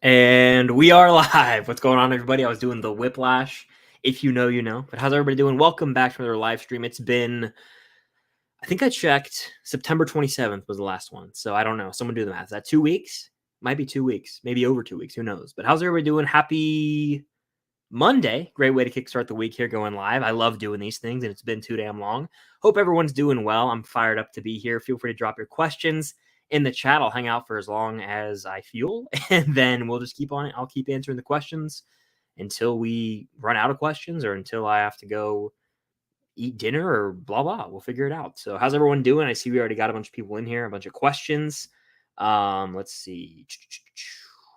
And we are live. What's going on, everybody? I was doing the Whiplash. If you know, you know. But how's everybody doing? Welcome back to another live stream. It's been, I think I checked, September 27th was the last one. So I don't know. Someone do the math. Is that 2 weeks? Might be 2 weeks. Maybe over 2 weeks. Who knows? But how's everybody doing? Happy Monday. Great way to kickstart the week here going live. I love doing these things, and it's been too damn long. Hope everyone's doing well. I'm fired up to be here. Feel free to drop your questions in the chat. I'll hang out for as long as I feel, and then we'll just keep on it. I'll keep answering the questions until we run out of questions or until I have to go eat dinner or blah, blah. We'll figure it out. So how's everyone doing? I see we already got a bunch of people in here, a bunch of questions. Let's see.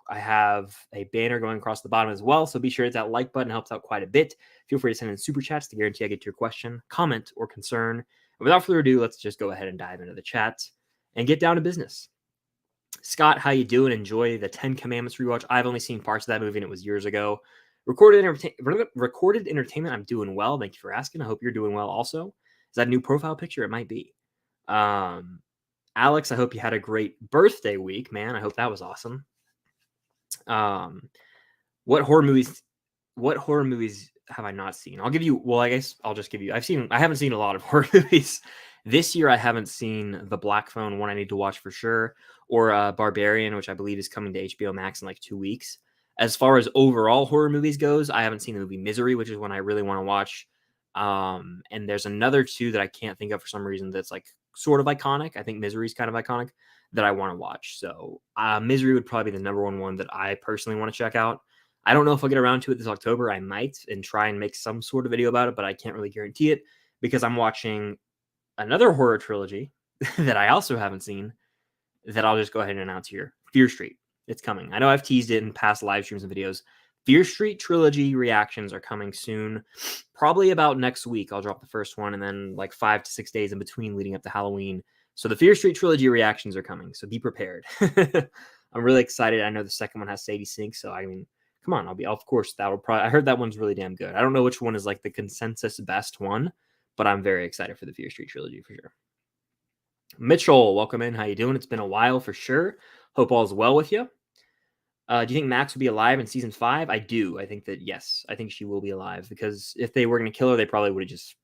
I have a banner going across the bottom as well, so be sure to hit that like button. It helps out quite a bit. Feel free to send in super chats to guarantee I get to your question, comment, or concern. And without further ado, let's just go ahead and dive into the chat and get down to business. Scott, how you doing? Enjoy the 10 Commandments rewatch. I've only seen parts of that movie, and it was years ago. Recorded entertainment, I'm doing well. Thank you for asking. I hope you're doing well also. Is that a new profile picture? It might be. Alex, I hope you had a great birthday week, man. I hope that was awesome. What horror movies have I not seen? I'll give you, well, I guess I'll just give you, I haven't seen a lot of horror movies. This year, I haven't seen The Black Phone, one I need to watch for sure, or Barbarian, which I believe is coming to HBO Max in like 2 weeks. As far as overall horror movies goes, I haven't seen the movie Misery, which is one I really want to watch. And there's another two that I can't think of for some reason that's like sort of iconic. I think Misery is kind of iconic that I want to watch. So Misery would probably be the number one that I personally want to check out. I don't know if I'll get around to it this October. I might and try and make some sort of video about it, but I can't really guarantee it because I'm watching another horror trilogy that I also haven't seen that I'll just go ahead and announce here. Fear Street. It's coming. I know I've teased it in past live streams and videos. Fear Street trilogy reactions are coming soon. Probably about next week. I'll drop the first one and then like 5 to 6 days in between leading up to Halloween. So the Fear Street trilogy reactions are coming. So be prepared. I'm really excited. I know the second one has Sadie Sink. So I mean, come on. Of course, that'll probably, I heard that one's really damn good. I don't know which one is like the consensus best one, but I'm very excited for the Fear Street trilogy for sure. Mitchell, welcome in. How you doing? It's been a while for sure. Hope all's well with you. Do you think Max will be alive in season 5? I do. I think that, yes. I think she will be alive because if they were going to kill her, they probably would have just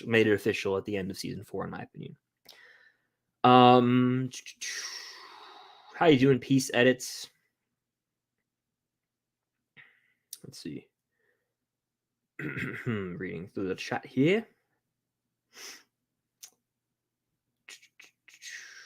made it official at the end of season 4, in my opinion. How you doing, Peace Edits? Let's see. Reading through the chat here.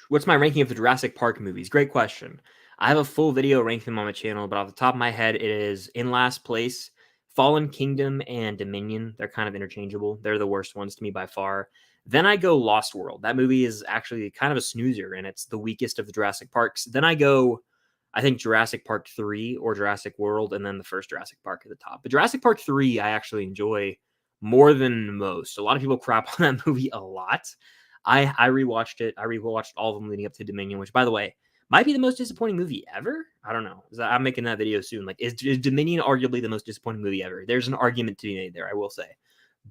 What's my ranking of the Jurassic Park movies? Great question. I have a full video ranking them on my channel, but off the top of my head, it is in last place, Fallen Kingdom and Dominion. They're kind of interchangeable. They're the worst ones to me by far. Then I go Lost World. That movie is actually kind of a snoozer, and it's the weakest of the Jurassic Parks. Then I go, I think, Jurassic Park 3 or Jurassic World, and then the first Jurassic Park at the top. But Jurassic Park 3, I actually enjoy more than most. A lot of people crap on that movie a lot. I rewatched it. I rewatched all of them leading up to Dominion, which, by the way, might be the most disappointing movie ever. I don't know. I'm making that video soon. Like, is Dominion arguably the most disappointing movie ever? There's an argument to be made there, I will say.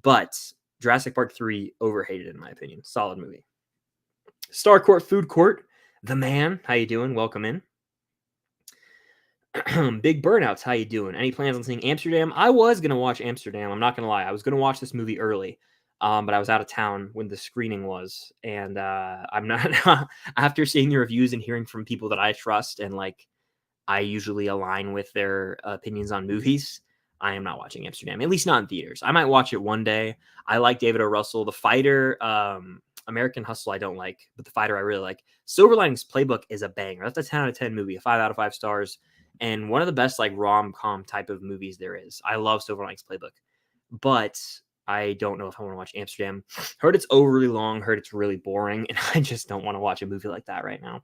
But Jurassic Park 3, overhated in my opinion. Solid movie. Star Court Food Court, the man. How you doing? Welcome in. Big Burnouts, how you doing? Any plans on seeing Amsterdam? I was going to watch Amsterdam. I'm not going to lie. I was going to watch this movie early. But I was out of town when the screening was, and I'm not. After seeing the reviews and hearing from people that I trust and like I usually align with their opinions on movies, I am not watching Amsterdam. At least not in theaters. I might watch it one day. I like David O. Russell, The Fighter. American Hustle I don't like, but The Fighter I really like. Silver Linings Playbook is a banger. That's a 10 out of 10 movie, a 5 out of 5 stars, and one of the best like rom-com type of movies there is. I love Silver Linings Playbook, but I don't know if I want to watch Amsterdam. Heard it's overly long. Heard it's really boring. And I just don't want to watch a movie like that right now.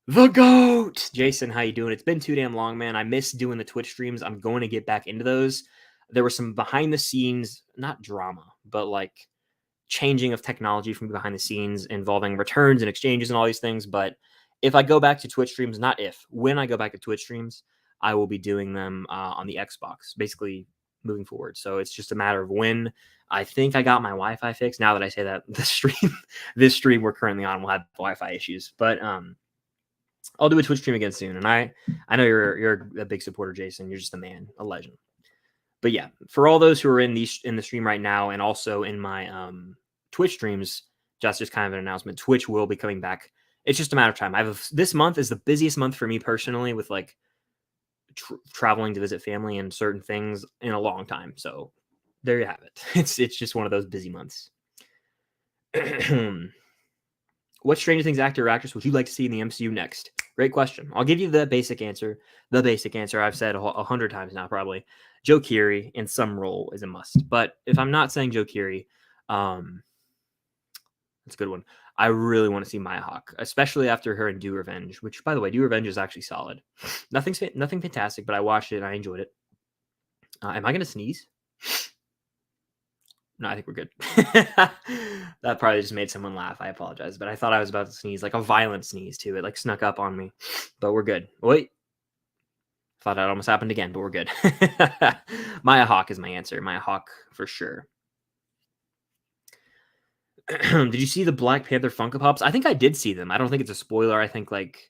The GOAT! Jason, how you doing? It's been too damn long, man. I miss doing the Twitch streams. I'm going to get back into those. There was some behind the scenes, not drama, but like changing of technology from behind the scenes involving returns and exchanges and all these things. But if I go back to Twitch streams, when I go back to Twitch streams, I will be doing them on the Xbox. Basically, moving forward. So it's just a matter of when. I think I got my Wi-Fi fixed. Now that I say that, this stream we're currently on will have Wi-Fi issues. But I'll do a Twitch stream again soon. And I know you're a big supporter, Jason. You're just a man, a legend. But yeah, for all those who are in the stream right now and also in my Twitch streams, just kind of an announcement. Twitch will be coming back. It's just a matter of time. This month is the busiest month for me personally, with like traveling to visit family and certain things in a long time. So there you have it. It's just one of those busy months. What Stranger Things actor or actress would you like to see in the MCU next? Great question. I'll give you the basic answer. The basic answer I've said 100 times now, probably. Joe Keery in some role is a must. But if I'm not saying Joe Keery, that's a good one. I really want to see Maya Hawke, especially after her in Do Revenge, which, by the way, Do Revenge is actually solid. Nothing fantastic, but I watched it and I enjoyed it. Am I going to sneeze? No, I think we're good. That probably just made someone laugh. I apologize, but I thought I was about to sneeze, like a violent sneeze too. It like snuck up on me, but we're good. Wait, thought that almost happened again, but we're good. Maya Hawke is my answer. Maya Hawke for sure. Did you see the Black Panther Funko Pops? I think I did see them. I don't think it's a spoiler. I think like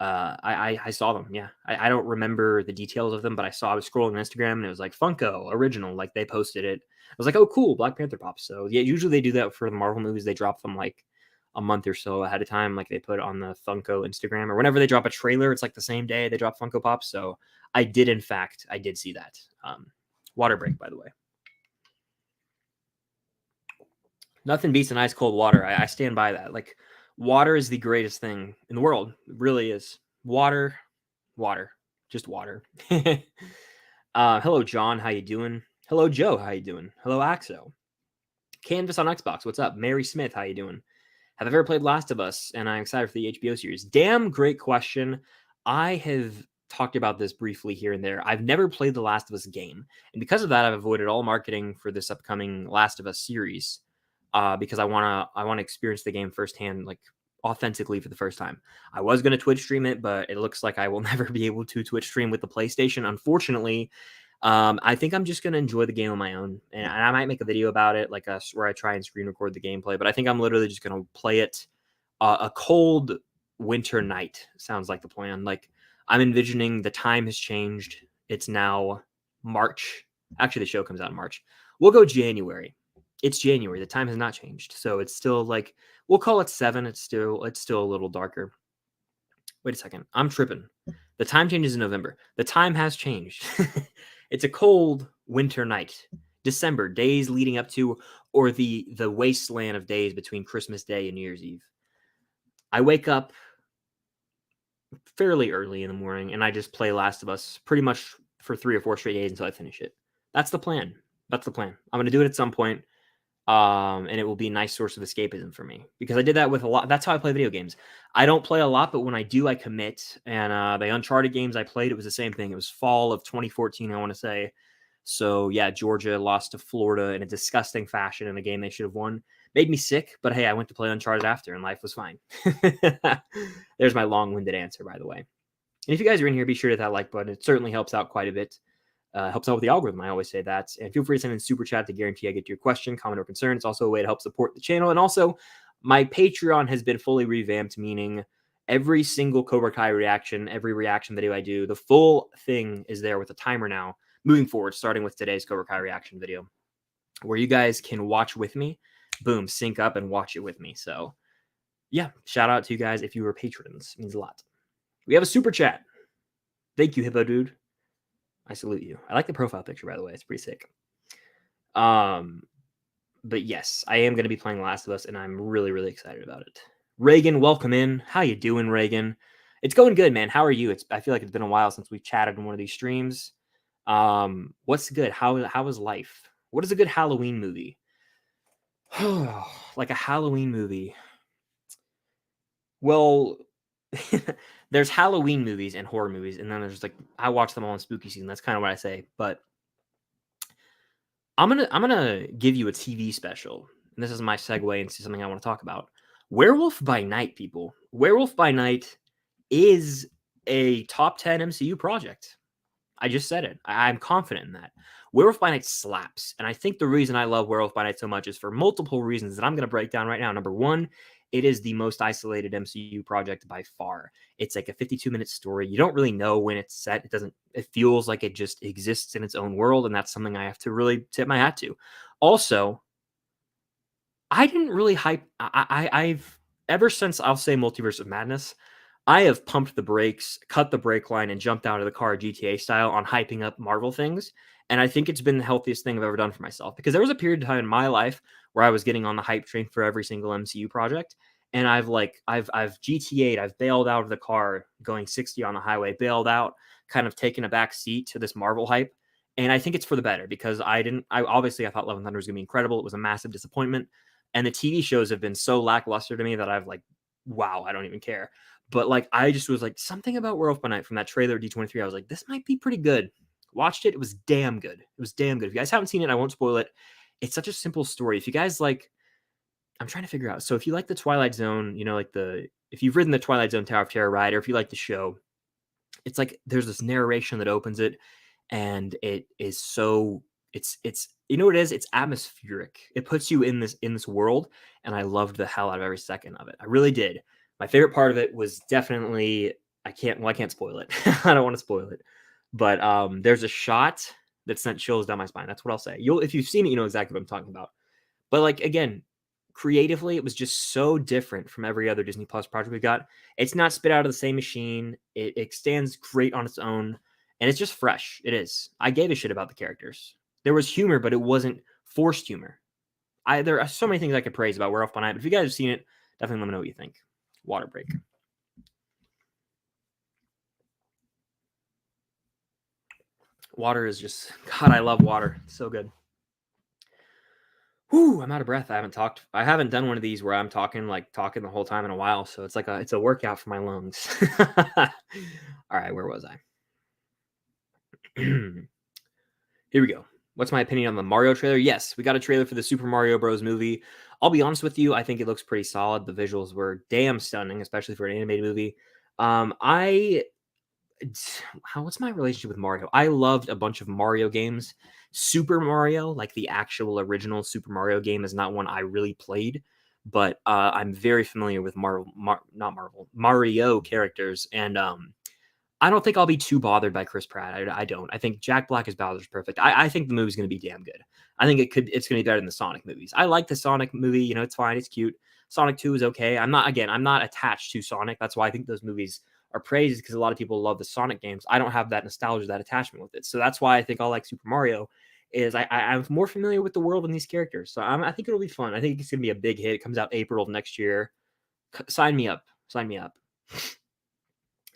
I saw them. Yeah, I don't remember the details of them, but I was scrolling on Instagram and it was like Funko original. Like they posted it. I was like, oh, cool, Black Panther Pops. So yeah, usually they do that for the Marvel movies. They drop them like a month or so ahead of time. Like they put on the Funko Instagram, or whenever they drop a trailer, it's like the same day they drop Funko Pops. So I did see that. Water break, by the way. Nothing beats a nice cold water. I stand by that. Like water is the greatest thing in the world. It really is. Water, just water. Hello, John. How you doing? Hello, Joe. How you doing? Hello, Axo. Canvas on Xbox. What's up? Mary Smith. How you doing? Have I ever played Last of Us? And I'm excited for the HBO series. Damn great question. I have talked about this briefly here and there. I've never played the Last of Us game. And because of that, I've avoided all marketing for this upcoming Last of Us series. Because I want to experience the game firsthand, like authentically for the first time. I was going to Twitch stream it, but it looks like I will never be able to Twitch stream with the PlayStation, unfortunately. I think I'm just going to enjoy the game on my own, and I might make a video about it, like where I try and screen record the gameplay, but I think I'm literally just going to play it a cold winter night. Sounds like the plan. Like I'm envisioning the time has changed. It's now March. Actually, the show comes out in March. We'll go January. It's January. The time has not changed. So it's still like, we'll call it 7. It's still a little darker. Wait a second. I'm tripping. The time changes in November. The time has changed. It's a cold winter night. December, days leading up to, or the wasteland of days between Christmas Day and New Year's Eve. I wake up fairly early in the morning and I just play Last of Us pretty much for 3 or 4 straight days until I finish it. That's the plan. I'm going to do it at some point. And it will be a nice source of escapism for me because I did that with a lot. That's how I play video games. I don't play a lot, but when I do, I commit. And the Uncharted games I played, it was the same thing. It was fall of 2014, I want to say. So yeah, Georgia lost to Florida in a disgusting fashion in a game they should have won. Made me sick, but hey, I went to play Uncharted after, and life was fine. There's my long-winded answer, by the way. And if you guys are in here, be sure to hit that like button. It certainly helps out quite a bit. Helps out with the algorithm. I always say that. And feel free to send in super chat to guarantee I get to your question, comment, or concern. It's also a way to help support the channel. And also, my Patreon has been fully revamped, meaning every single Cobra Kai reaction, every reaction video I do, the full thing is there with a timer now, moving forward, starting with today's Cobra Kai reaction video, where you guys can watch with me. Boom, sync up and watch it with me. So, yeah, shout out to you guys if you were patrons. It means a lot. We have a super chat. Thank you, Hippo Dude. I salute you. I like the profile picture, by the way. It's pretty sick. But yes, I am going to be playing Last of Us, and I'm really, really excited about it. Reagan, welcome in. How you doing, Reagan? It's going good, man. How are you? I feel like it's been a while since we've chatted in one of these streams. What's good? How is life? What is a good Halloween movie? Like a Halloween movie. Well, there's Halloween movies and horror movies, and then there's like I watch them all in spooky season. That's kind of what I say. But I'm gonna give you a TV special, and this is my segue into something I want to talk about. Werewolf by Night, people. Werewolf by Night is a top 10 MCU project. I just said it. I'm confident in that. Werewolf by Night slaps, and I think the reason I love Werewolf by Night so much is for multiple reasons that I'm going to break down right now. Number one, it is the most isolated MCU project by far. It's like a 52-minute story. You don't really know when it's set. It feels like it just exists in its own world, and that's something I have to really tip my hat to. Also, I didn't really hype. I've ever since, I'll say, Multiverse of Madness, I have pumped the brakes, cut the brake line, and jumped out of the car GTA style on hyping up Marvel things. And I think it's been the healthiest thing I've ever done for myself, because there was a period of time in my life where I was getting on the hype train for every single MCU project. And I've GTA'd, I've bailed out of the car going 60 on the highway, bailed out, kind of taken a back seat to this Marvel hype. And I think it's for the better, because I thought Love and Thunder was going to be incredible. It was a massive disappointment. And the TV shows have been so lackluster to me that I've like, wow, I don't even care. But like, I just was like, something about Werewolf by Night from that trailer D23. I was like, this might be pretty good. Watched it. It was damn good. It was damn good. If you guys haven't seen it, I won't spoil it. It's such a simple story. If you guys like, I'm trying to figure out. So if you like the Twilight Zone, you know, like if you've ridden the Twilight Zone Tower of Terror ride, or if you like the show, it's like there's this narration that opens it, and it is so it's you know what it is? It's atmospheric. It puts you in this world, and I loved the hell out of every second of it. I really did. My favorite part of it was definitely I can't spoil it. I don't want to spoil it. But there's a shot that sent chills down my spine. That's what I'll say. If you've seen it, you know exactly what I'm talking about. But like, again, creatively, it was just so different from every other Disney Plus project we got. It's not spit out of the same machine. It stands great on its own, and it's just fresh. It is. I gave a shit about the characters. There was humor, but it wasn't forced humor. There are so many things I could praise about Werewolf by Night, but if you guys have seen it, definitely let me know what you think. Water break. Water is just, God, I love water. It's so good. Whew, I'm out of breath. I haven't done one of these where I'm talking the whole time in a while. So it's like it's a workout for my lungs. All right, where was I? Here we go. What's my opinion on the Mario trailer? Yes, we got a trailer for the Super Mario Bros. Movie. I'll be honest with you, I think it looks pretty solid. The visuals were damn stunning, especially for an animated movie. What's my relationship with Mario? I loved a bunch of Mario games. Super Mario, like the actual original Super Mario game, is not one I really played, but I'm very familiar with Mario characters, and I don't think I'll be too bothered by Chris Pratt. I don't. I think Jack Black as Bowser's perfect. I think the movie's going to be damn good. I think it's going to be better than the Sonic movies. I like the Sonic movie. You know, it's fine. It's cute. Sonic 2 is okay. I'm not attached to Sonic. That's why I think those movies are praised, because a lot of people love the Sonic games. I don't have that nostalgia, that attachment with it. So that's why I think I'll like Super Mario, is I'm more familiar with the world and these characters. So I think it'll be fun. I think it's going to be a big hit. It comes out April of next year. Sign me up. Sign me up.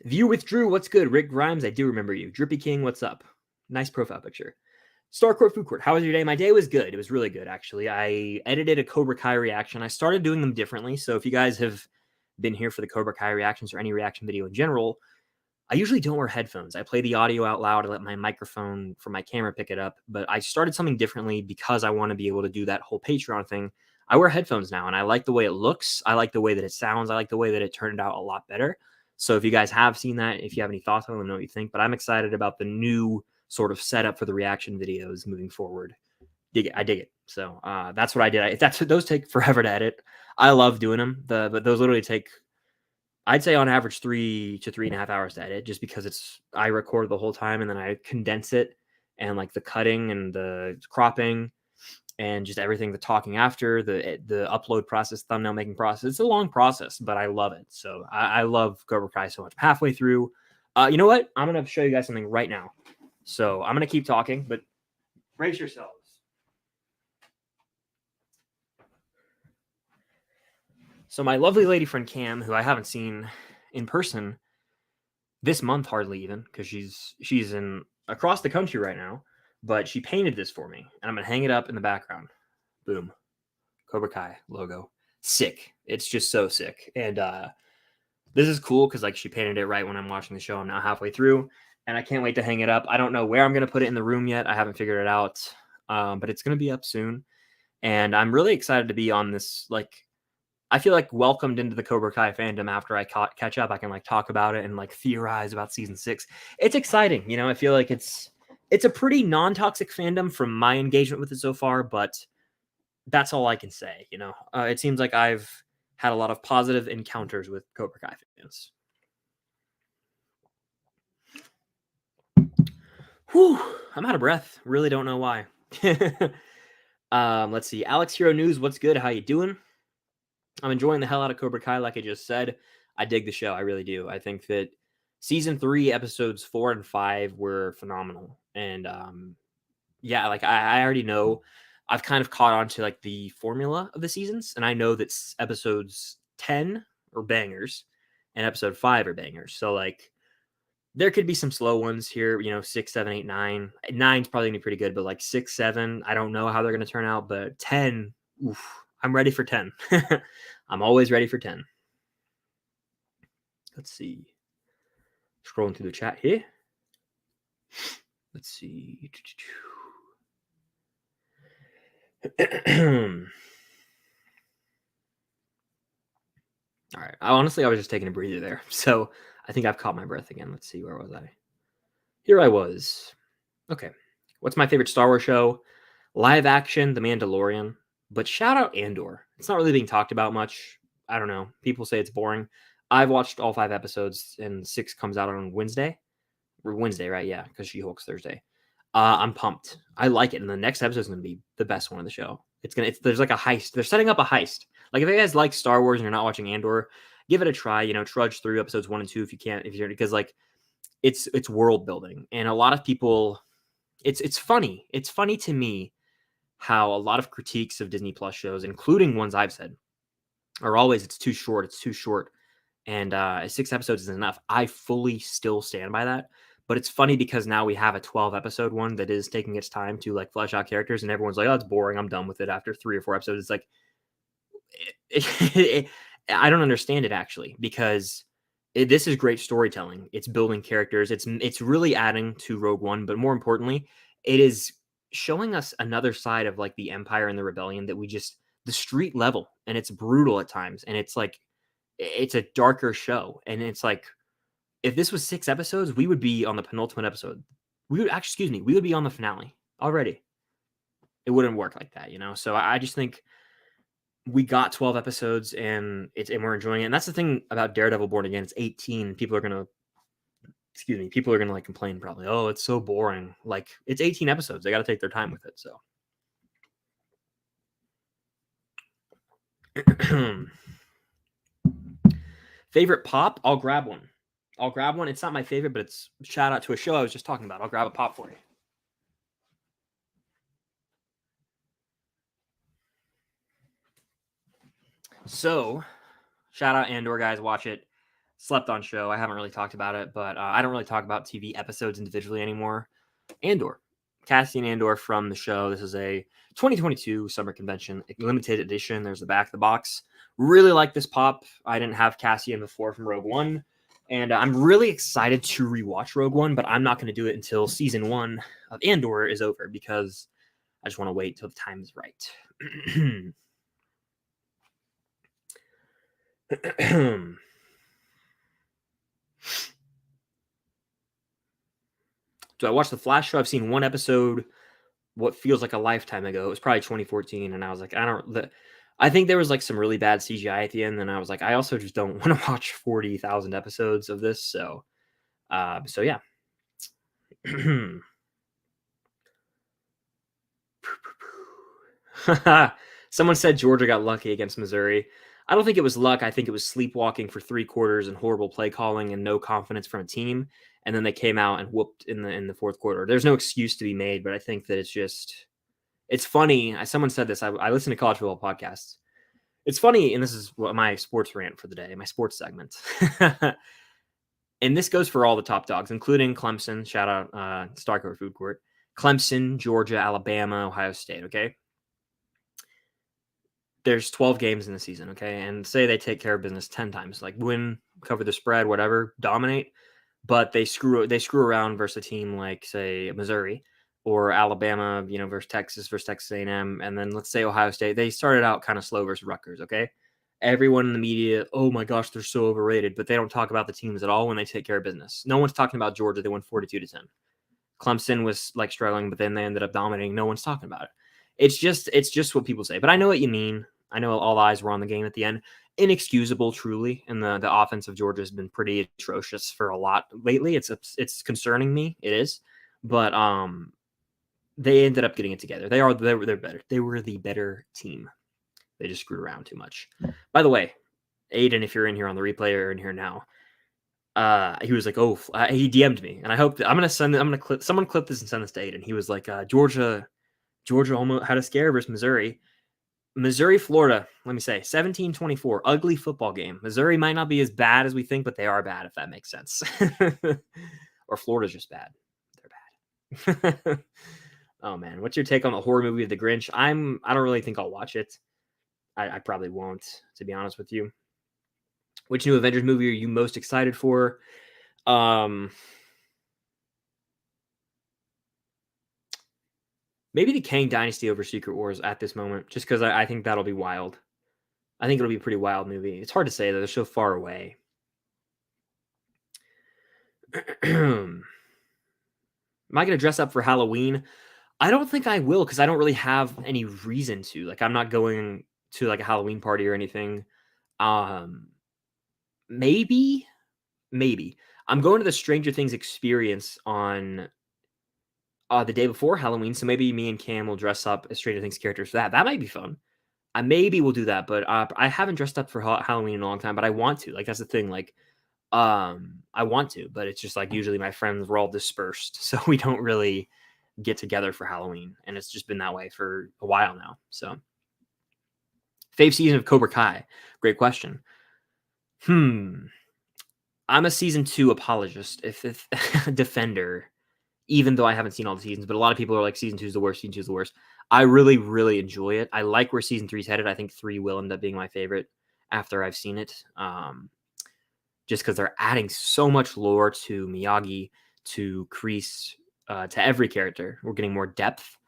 View withdrew. What's good? Rick Grimes, I do remember you. Drippy King, what's up? Nice profile picture. Starcourt Food Court, how was your day? My day was good. It was really good, actually. I edited a Cobra Kai reaction. I started doing them differently. So if you guys have been here for the Cobra Kai reactions or any reaction video in general, I usually don't wear headphones. I play the audio out loud. I let my microphone from my camera pick it up. But I started something differently because I want to be able to do that whole Patreon thing. I wear headphones now, and I like the way it looks. I like the way that it sounds. I like the way that it turned out a lot better. So if you guys have seen that, if you have any thoughts, I want to know what you think. But I'm excited about the new sort of setup for the reaction videos moving forward. I dig it. So that's what I did. Those take forever to edit. I love doing them. But those literally take, I'd say on average 3 to 3.5 hours to edit, just because I record the whole time and then I condense it, and like the cutting and the cropping and just everything, the talking after, the upload process, thumbnail making process. It's a long process, but I love it. So I love Cobra Kai so much. I'm halfway through. You know what? I'm going to show you guys something right now. So I'm going to keep talking, but brace yourselves. So my lovely lady friend Cam, who I haven't seen in person this month, hardly even, because she's in across the country right now, but she painted this for me, and I'm going to hang it up in the background. Boom. Cobra Kai logo. Sick. It's just so sick. And this is cool because like she painted it right when I'm watching the show. I'm now halfway through, and I can't wait to hang it up. I don't know where I'm going to put it in the room yet. I haven't figured it out, but it's going to be up soon. And I'm really excited to be on this. Like, I feel like welcomed into the Cobra Kai fandom after I catch up. I can like talk about it and like theorize about season 6. It's exciting. You know, I feel like it's a pretty non-toxic fandom from my engagement with it so far, but that's all I can say. You know, it seems like I've had a lot of positive encounters with Cobra Kai fans. Whew, I'm out of breath. Really don't know why. Let's see. Alex Hero News, what's good? How you doing? I'm enjoying the hell out of Cobra Kai, like I just said. I dig the show. I really do. I think that season 3, episodes 4 and 5 were phenomenal. And yeah, like I already know. I've kind of caught on to like the formula of the seasons, and I know that episodes 10 are bangers and episode 5 are bangers. So like there could be some slow ones here, 6, 7, 8, 9. 9's probably gonna be pretty good, but like 6, 7, I don't know how they're gonna turn out. But 10, oof, I'm ready for 10. I'm always ready for 10. Let's see. Scrolling through the chat here. Let's see. All right. Honestly, I was just taking a breather there. So I think I've caught my breath again. Let's see. Where was I? Here I was. Okay. What's my favorite Star Wars show? Live action, The Mandalorian. But shout out Andor. It's not really being talked about much. I don't know. People say it's boring. I've watched all 5 episodes, and 6 comes out on Wednesday. Or Wednesday, right? Yeah, because She-Hulk's Thursday. I'm pumped. I like it. And the next episode is going to be the best one of the show. There's like a heist. They're setting up a heist. Like if you guys like Star Wars and you're not watching Andor, give it a try. Trudge through episodes 1 and 2 if you can't, because like it's world building, and a lot of people, it's funny. It's funny to me how a lot of critiques of Disney Plus shows, including ones I've said, are always it's too short. It's too short, and 6 episodes is enough. I fully still stand by that. But it's funny because now we have a 12 episode one that is taking its time to like flesh out characters, and everyone's like, "Oh, it's boring. I'm done with it." After 3 or 4 episodes, it's like I don't understand it actually, because this is great storytelling. It's building characters. It's really adding to Rogue One, but more importantly, it is showing us another side of like the Empire and the Rebellion that the street level, and it's brutal at times, and it's like it's a darker show, and it's like if this was 6 episodes, we would be on the penultimate episode. We would be on the finale already. It wouldn't work like that, So I just think we got 12 episodes and we're enjoying it. And that's the thing about Daredevil Born Again. It's 18. People are gonna like complain probably. Oh, it's so boring. Like it's 18 episodes. They got to take their time with it. So. Favorite pop? I'll grab one. It's not my favorite, but it's shout out to a show I was just talking about. I'll grab a pop for you. So, shout out Andor, guys. Watch it. Slept on show. I haven't really talked about it, but I don't really talk about TV episodes individually anymore. Andor. Cassian Andor from the show. This is a 2022 summer convention limited edition. There's the back of the box. Really like this pop. I didn't have Cassian before from Rogue One, and I'm really excited to rewatch Rogue One, but I'm not going to do it until season 1 of Andor is over, because I just want to wait till the time is right. Do I watch the Flash show? I've seen 1 episode what feels like a lifetime ago. It was probably 2014, and I was like, I think there was like some really bad CGI at the end, and I was like, I also just don't want to watch 40,000 episodes of this. So yeah. Someone said Georgia got lucky against Missouri. I don't think it was luck. I think it was sleepwalking for 3 quarters and horrible play calling and no confidence from a team. And then they came out and whooped in the 4th quarter. There's no excuse to be made, but I think that it's funny. Someone said this. I listen to college football podcasts. It's funny, and this is my sports rant for the day, my sports segment. And this goes for all the top dogs, including Clemson. Shout out Starcourt Food Court. Clemson, Georgia, Alabama, Ohio State, okay? There's 12 games in the season, okay? And say they take care of business 10 times, like win, cover the spread, whatever, dominate, but they screw around versus a team like, say, Missouri or Alabama, versus Texas A&M, and then let's say Ohio State. They started out kind of slow versus Rutgers, okay? Everyone in the media, oh my gosh, they're so overrated, but they don't talk about the teams at all when they take care of business. No one's talking about Georgia. They won 42-10. Clemson was like struggling, but then they ended up dominating. No one's talking about it. It's just what people say. But I know what you mean. I know all eyes were on the game at the end. Inexcusable, truly, and the offense of Georgia has been pretty atrocious for a lot lately. It's concerning me. It is, but they ended up getting it together. They're better. They were the better team. They just screwed around too much. By the way, Aiden, if you're in here on the replay or in here now, he was like, "Oh," he DM'd me, and I hope that I'm gonna clip someone clip this and send this to Aiden. He was like, Georgia almost had a scare versus Missouri. Missouri, Florida, let me say 17-24, ugly football game. Missouri might not be as bad as we think, but they are bad, if that makes sense. Or Florida's just bad. They're bad. Oh man, what's your take on the horror movie of The Grinch? I don't really think I'll watch it. I probably won't, to be honest with you. Which new Avengers movie are you most excited for? Maybe the Kang Dynasty over Secret Wars at this moment, just because I think that'll be wild. I think it'll be a pretty wild movie. It's hard to say, though. They're so far away. Am I going to dress up for Halloween? I don't think I will, because I don't really have any reason to. Like, I'm not going to, like, a Halloween party or anything. Maybe. I'm going to the Stranger Things experience on the day before Halloween, so maybe me and Cam will dress up as Stranger Things characters for that. That might be fun. I maybe will do that, but I haven't dressed up for Halloween in a long time, but I want to. Like, that's the thing. Like, I want to, but it's just like usually my friends were all dispersed, so we don't really get together for Halloween, and it's just been that way for a while now. So, fave season of Cobra Kai. Great question. I'm a season 2 apologist, if defender, even though I haven't seen all the seasons. But a lot of people are like, season 2 is the worst. Season 2 is the worst. I really, really enjoy it. I like where season 3 is headed. I think 3 will end up being my favorite after I've seen it. Just because they're adding so much lore to Miyagi, to Kreese, to every character. We're getting more depth,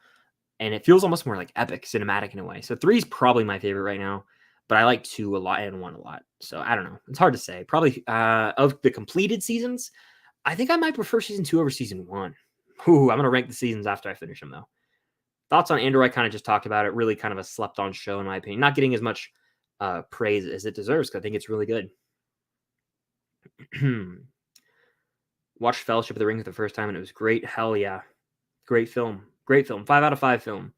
and it feels almost more like epic, cinematic in a way. So 3 is probably my favorite right now, but I like 2 a lot and 1 a lot. So I don't know. It's hard to say. Probably of the completed seasons, I think I might prefer season 2 over season 1. Ooh, I'm going to rank the seasons after I finish them, though. Thoughts on Andor? I kind of just talked about it. Really kind of a slept-on show, in my opinion. Not getting as much praise as it deserves, because I think it's really good. Watched Fellowship of the Ring for the first time, and it was great. Hell yeah. Great film. 5 out of 5 film.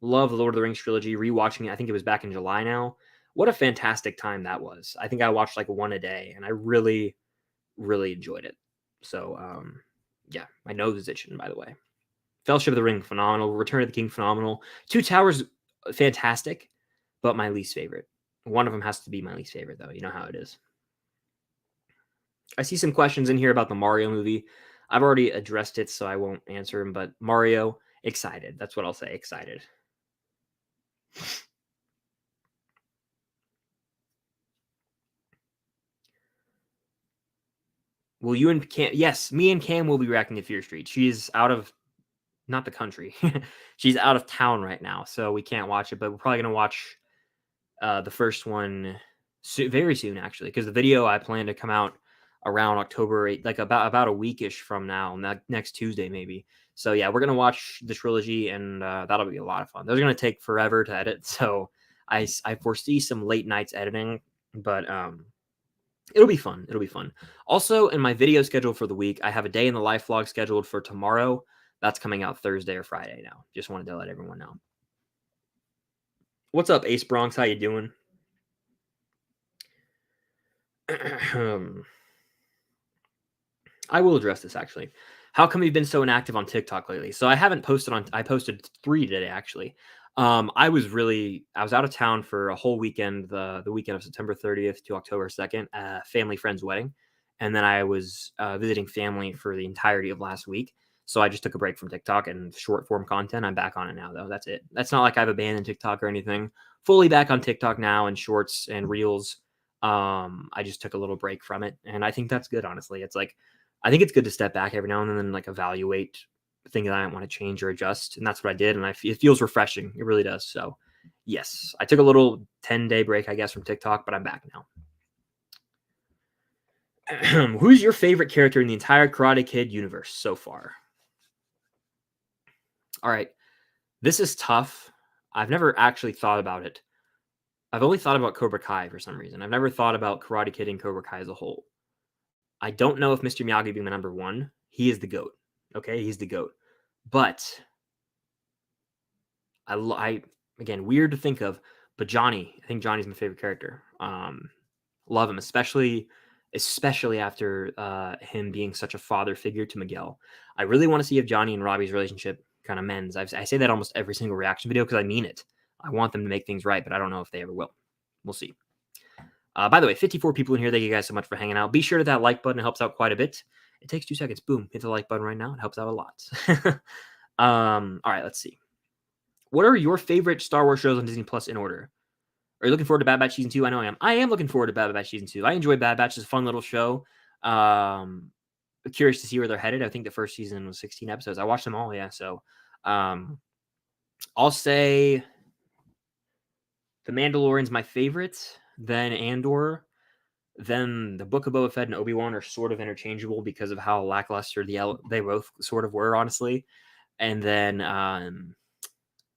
Love the Lord of the Rings trilogy. Rewatching it, I think it was back in July now. What a fantastic time that was. I think I watched like 1 a day, and I really, really enjoyed it. So, yeah, my nose is itching, by the way. Fellowship of the Ring, phenomenal. Return of the King, phenomenal. Two Towers, fantastic, but my least favorite. One of them has to be my least favorite, though. You know how it is. I see some questions in here about the Mario movie. I've already addressed it, so I won't answer them, but Mario, excited. That's what I'll say, excited. Will you and Cam? Yes, me and Cam will be reacting to Fear Street. She's out of, not the country. She's out of town right now, so we can't watch it, but we're probably going to watch the first one very soon, actually, because the video I plan to come out around October 8th, like about a weekish from now, next Tuesday maybe. So yeah, we're gonna watch the trilogy, and that'll be a lot of fun. Those are gonna take forever to edit, so I foresee some late nights editing, but it'll be fun. It'll be fun. Also, in my video schedule for the week, I have a day in the life vlog scheduled for tomorrow. That's coming out Thursday or Friday now. Just wanted to let everyone know. What's up, Ace Bronx? How you doing? I will address this, actually. How come you've been so inactive on TikTok lately? So I haven't posted I posted 3 today, actually. I was out of town for a whole weekend, the weekend of September 30th to October 2nd, family friend's wedding. And then I was visiting family for the entirety of last week. So I just took a break from TikTok and short form content. I'm back on it now, though. That's it. That's not like I've abandoned TikTok or anything. Fully back on TikTok now, and shorts and reels. I just took a little break from it, and I think that's good, honestly. It's like, I think it's good to step back every now and then, like evaluate things that I want to change or adjust. And that's what I did. And it feels refreshing. It really does. So yes, I took a little 10-day break, I guess, from TikTok, but I'm back now. Who's your favorite character in the entire Karate Kid universe so far? All right. This is tough. I've never actually thought about it. I've only thought about Cobra Kai for some reason. I've never thought about Karate Kid and Cobra Kai as a whole. I don't know if Mr. Miyagi being my number one. He is the GOAT. Okay, he's the GOAT. But I again, weird to think of, but Johnny, I think Johnny's my favorite character. Love him, especially after him being such a father figure to Miguel. I really want to see if Johnny and Robbie's relationship kind of mends. I say that almost every single reaction video because I mean it. I want them to make things right, but I don't know if they ever will. We'll see. By the way, 54 people in here. Thank you guys so much for hanging out. Be sure to that like button. It helps out quite a bit. It takes 2 seconds. Boom. Hit the like button right now. It helps out a lot. All right, let's see. What are your favorite Star Wars shows on Disney Plus in order? Are you looking forward to Bad Batch Season 2? I know I am. I am looking forward to Bad Batch Season 2. I enjoy Bad Batch. It's a fun little show. Curious to see where they're headed. I think the first season was 16 episodes. I watched them all, yeah. So I'll say The Mandalorian's my favorite. Then Andor. Then the Book of Boba Fett and Obi-Wan are sort of interchangeable because of how lackluster they both sort of were, honestly. And then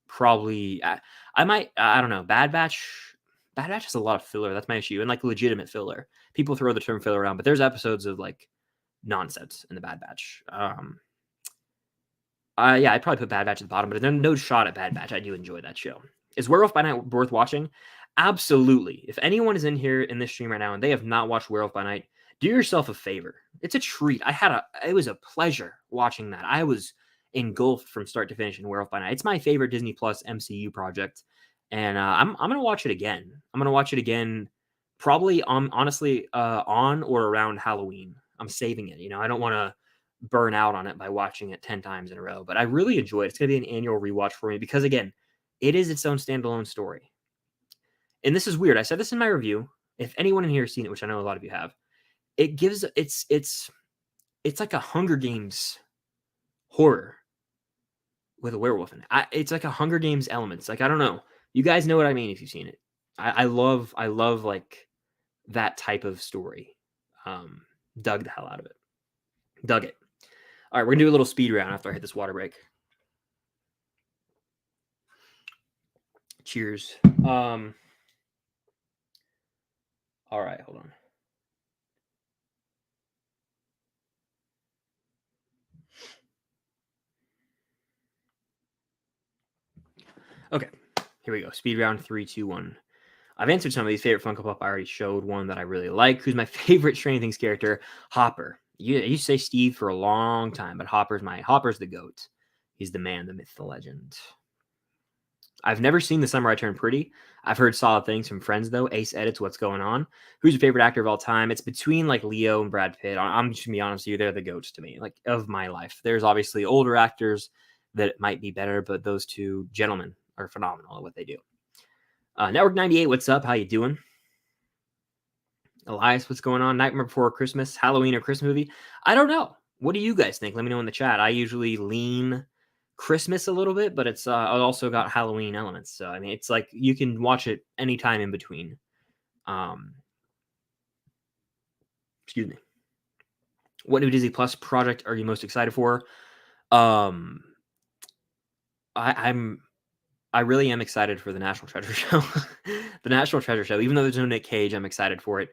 probably I might I don't know. Bad Batch has a lot of filler. That's my issue, and like legitimate filler. People throw the term filler around, but there's episodes of like nonsense in the Bad Batch. Yeah, I'd probably put Bad Batch at the bottom, but there's no shot at Bad Batch. I do enjoy that show. Is Werewolf by Night worth watching? Absolutely. If anyone is in here in this stream right now and they have not watched Werewolf by Night, do yourself a favor. It's a treat. It was a pleasure watching that. I was engulfed from start to finish in Werewolf by Night. It's my favorite Disney Plus MCU project, and I'm gonna watch it again. I'm gonna watch it again, probably honestly on or around Halloween. I'm saving it. I don't want to burn out on it by watching it 10 times in a row, but I really enjoy it. It's gonna be an annual rewatch for me because again, it is its own standalone story. And this is weird. I said this in my review. If anyone in here has seen it, which I know a lot of you have, it's like a Hunger Games horror with a werewolf in it. It's like a Hunger Games elements. Like, I don't know. You guys know what I mean if you've seen it. I love like that type of story. Dug the hell out of it. Dug it. All right, we're gonna do a little speed round after I hit this water break. Cheers. All right, hold on. Okay, here we go. Speed round 3, 2, 1. I've answered some of these. Favorite Funko Pop. I already showed one that I really like. Who's my favorite Stranger Things character? Hopper. You used to say Steve for a long time, but Hopper's the GOAT. He's the man, the myth, the legend. I've never seen The Summer I Turned Pretty. I've heard solid things from friends, though. Ace edits What's Going On. Who's your favorite actor of all time? It's between like Leo and Brad Pitt. I'm just going to be honest with you. They're the GOATs to me, like of my life. There's obviously older actors that might be better, but those two gentlemen are phenomenal at what they do. Network 98, what's up? How you doing? Elias, what's going on? Nightmare Before Christmas, Halloween or Christmas movie? I don't know. What do you guys think? Let me know in the chat. I usually lean Christmas a little bit, but it's also got Halloween elements. So, I mean, it's like you can watch it anytime in between. Excuse me. What new Disney Plus project are you most excited for? I really am excited for the National Treasure Show. The National Treasure Show, even though there's no Nick Cage, I'm excited for it.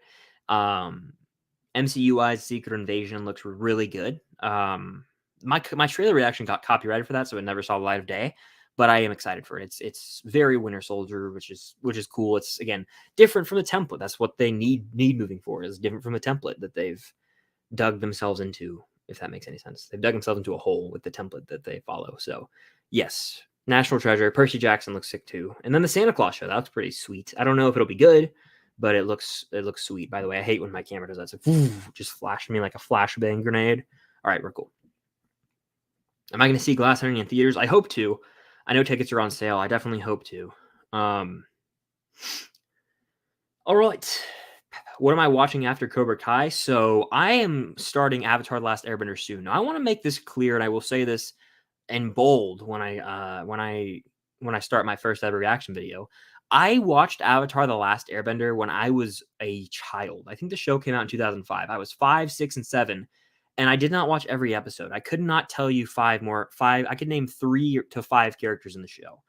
MCU-wise, Secret Invasion looks really good. My trailer reaction got copyrighted for that, so it never saw the light of day. But I am excited for it. It's very Winter Soldier, which is cool. It's again different from the template. That's what they need moving forward. Is different from the template that they've dug themselves into. If that makes any sense, they've dug themselves into a hole with the template that they follow. So yes. National Treasure. Percy Jackson looks sick too. And then the Santa Claus show. That looks pretty sweet. I don't know if it'll be good, but it looks sweet. By the way, I hate when my camera does that. It's like, just flashed me like a flashbang grenade. All right, we're cool. Am I going to see Glass Onion in theaters? I hope to. I know tickets are on sale. I definitely hope to. All right. What am I watching after Cobra Kai? So I am starting Avatar: The Last Airbender soon. Now, I want to make this clear, and I will say this in bold when I start my first ever reaction video. I watched Avatar: The Last Airbender when I was a child. I think the show came out in 2005. I was 5, 6, and 7, and I did not watch every episode. I could not tell you five. I could name 3 to 5 characters in the show.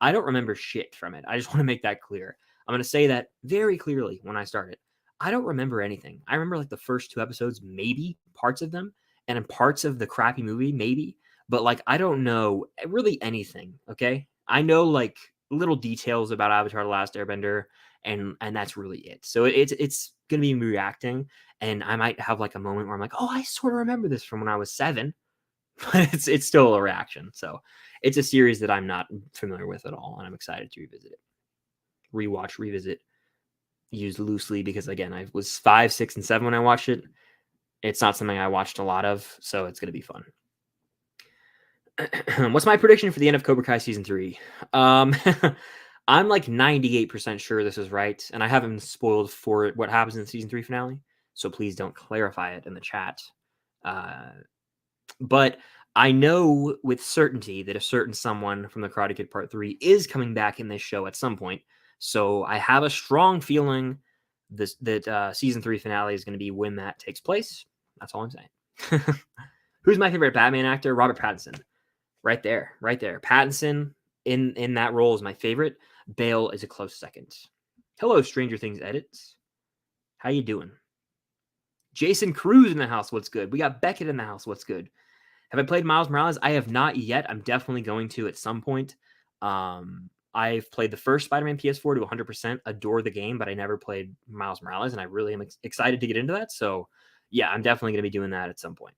I don't remember shit from it. I just want to make that clear. I'm going to say that very clearly when I started. I don't remember anything. I remember like the first 2 episodes, maybe parts of them, and in parts of the crappy movie, maybe. But like, I don't know really anything. Okay. I know like little details about Avatar: The Last Airbender, and that's really it. So it's going to be me reacting, and I might have like a moment where I'm like, oh, I sort of remember this from when I was 7, but it's still a reaction. So it's a series that I'm not familiar with at all, and I'm excited to revisit it. Rewatch, revisit, used loosely because again, I was 5, 6, and 7 when I watched it. It's not something I watched a lot of, so it's going to be fun. What's my prediction for the end of Cobra Kai season 3? I'm like 98% sure this is right, and I haven't spoiled for what happens in the season 3 finale, so please don't clarify it in the chat. But I know with certainty that a certain someone from the Karate Kid Part 3 is coming back in this show at some point. So I have a strong feeling that season 3 finale is going to be when that takes place. That's all I'm saying. Who's my favorite Batman actor? Robert Pattinson. Right there. Pattinson in that role is my favorite. Bale is a close second. Hello, Stranger Things edits. How you doing? Jason Cruz in the house. What's good? We got Beckett in the house. What's good? Have I played Miles Morales? I have not yet. I'm definitely going to at some point. I've played the first Spider-Man PS4 to 100%. Adore the game, but I never played Miles Morales, and I really am excited to get into that. So, yeah, I'm definitely going to be doing that at some point.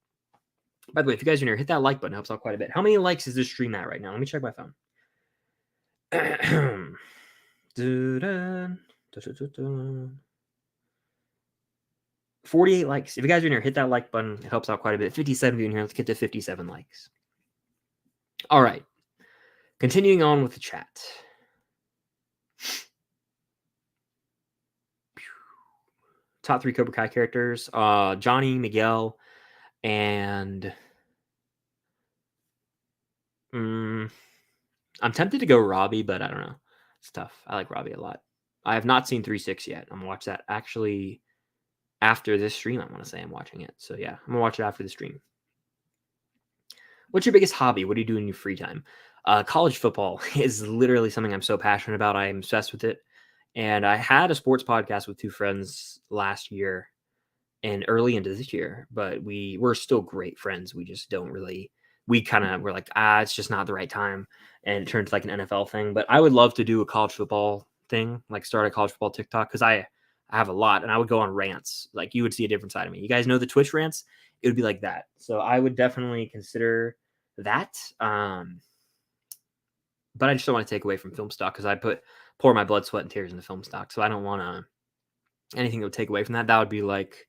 By the way, if you guys are new, hit that like button. It helps out quite a bit. How many likes is this stream at right now? Let me check my phone. 48 likes. If you guys are in here, hit that like button. It helps out quite a bit. 57 of you in here. Let's get to 57 likes. All right. Continuing on with the chat. Top 3 Cobra Kai characters. Johnny, Miguel, and I'm tempted to go Robbie, but I don't know. It's tough. I like Robbie a lot. I have not seen 3-6 yet. I'm going to watch that actually after this stream. I'm going to say I'm watching it. So yeah, I'm going to watch it after the stream. What's your biggest hobby? What do you do in your free time? College football is literally something I'm so passionate about. I am obsessed with it. And I had a sports podcast with 2 friends last year and early into this year, but we're still great friends. We just don't really, we're like, it's just not the right time. And it turns like an NFL thing. But I would love to do a college football thing, like start a college football TikTok, because I have a lot, and I would go on rants. Like, you would see a different side of me. You guys know the Twitch rants? It would be like that. So I would definitely consider that. But I just don't want to take away from film stock, because I pour my blood, sweat, and tears into film stock. So I don't want anything that would take away from that. That would be like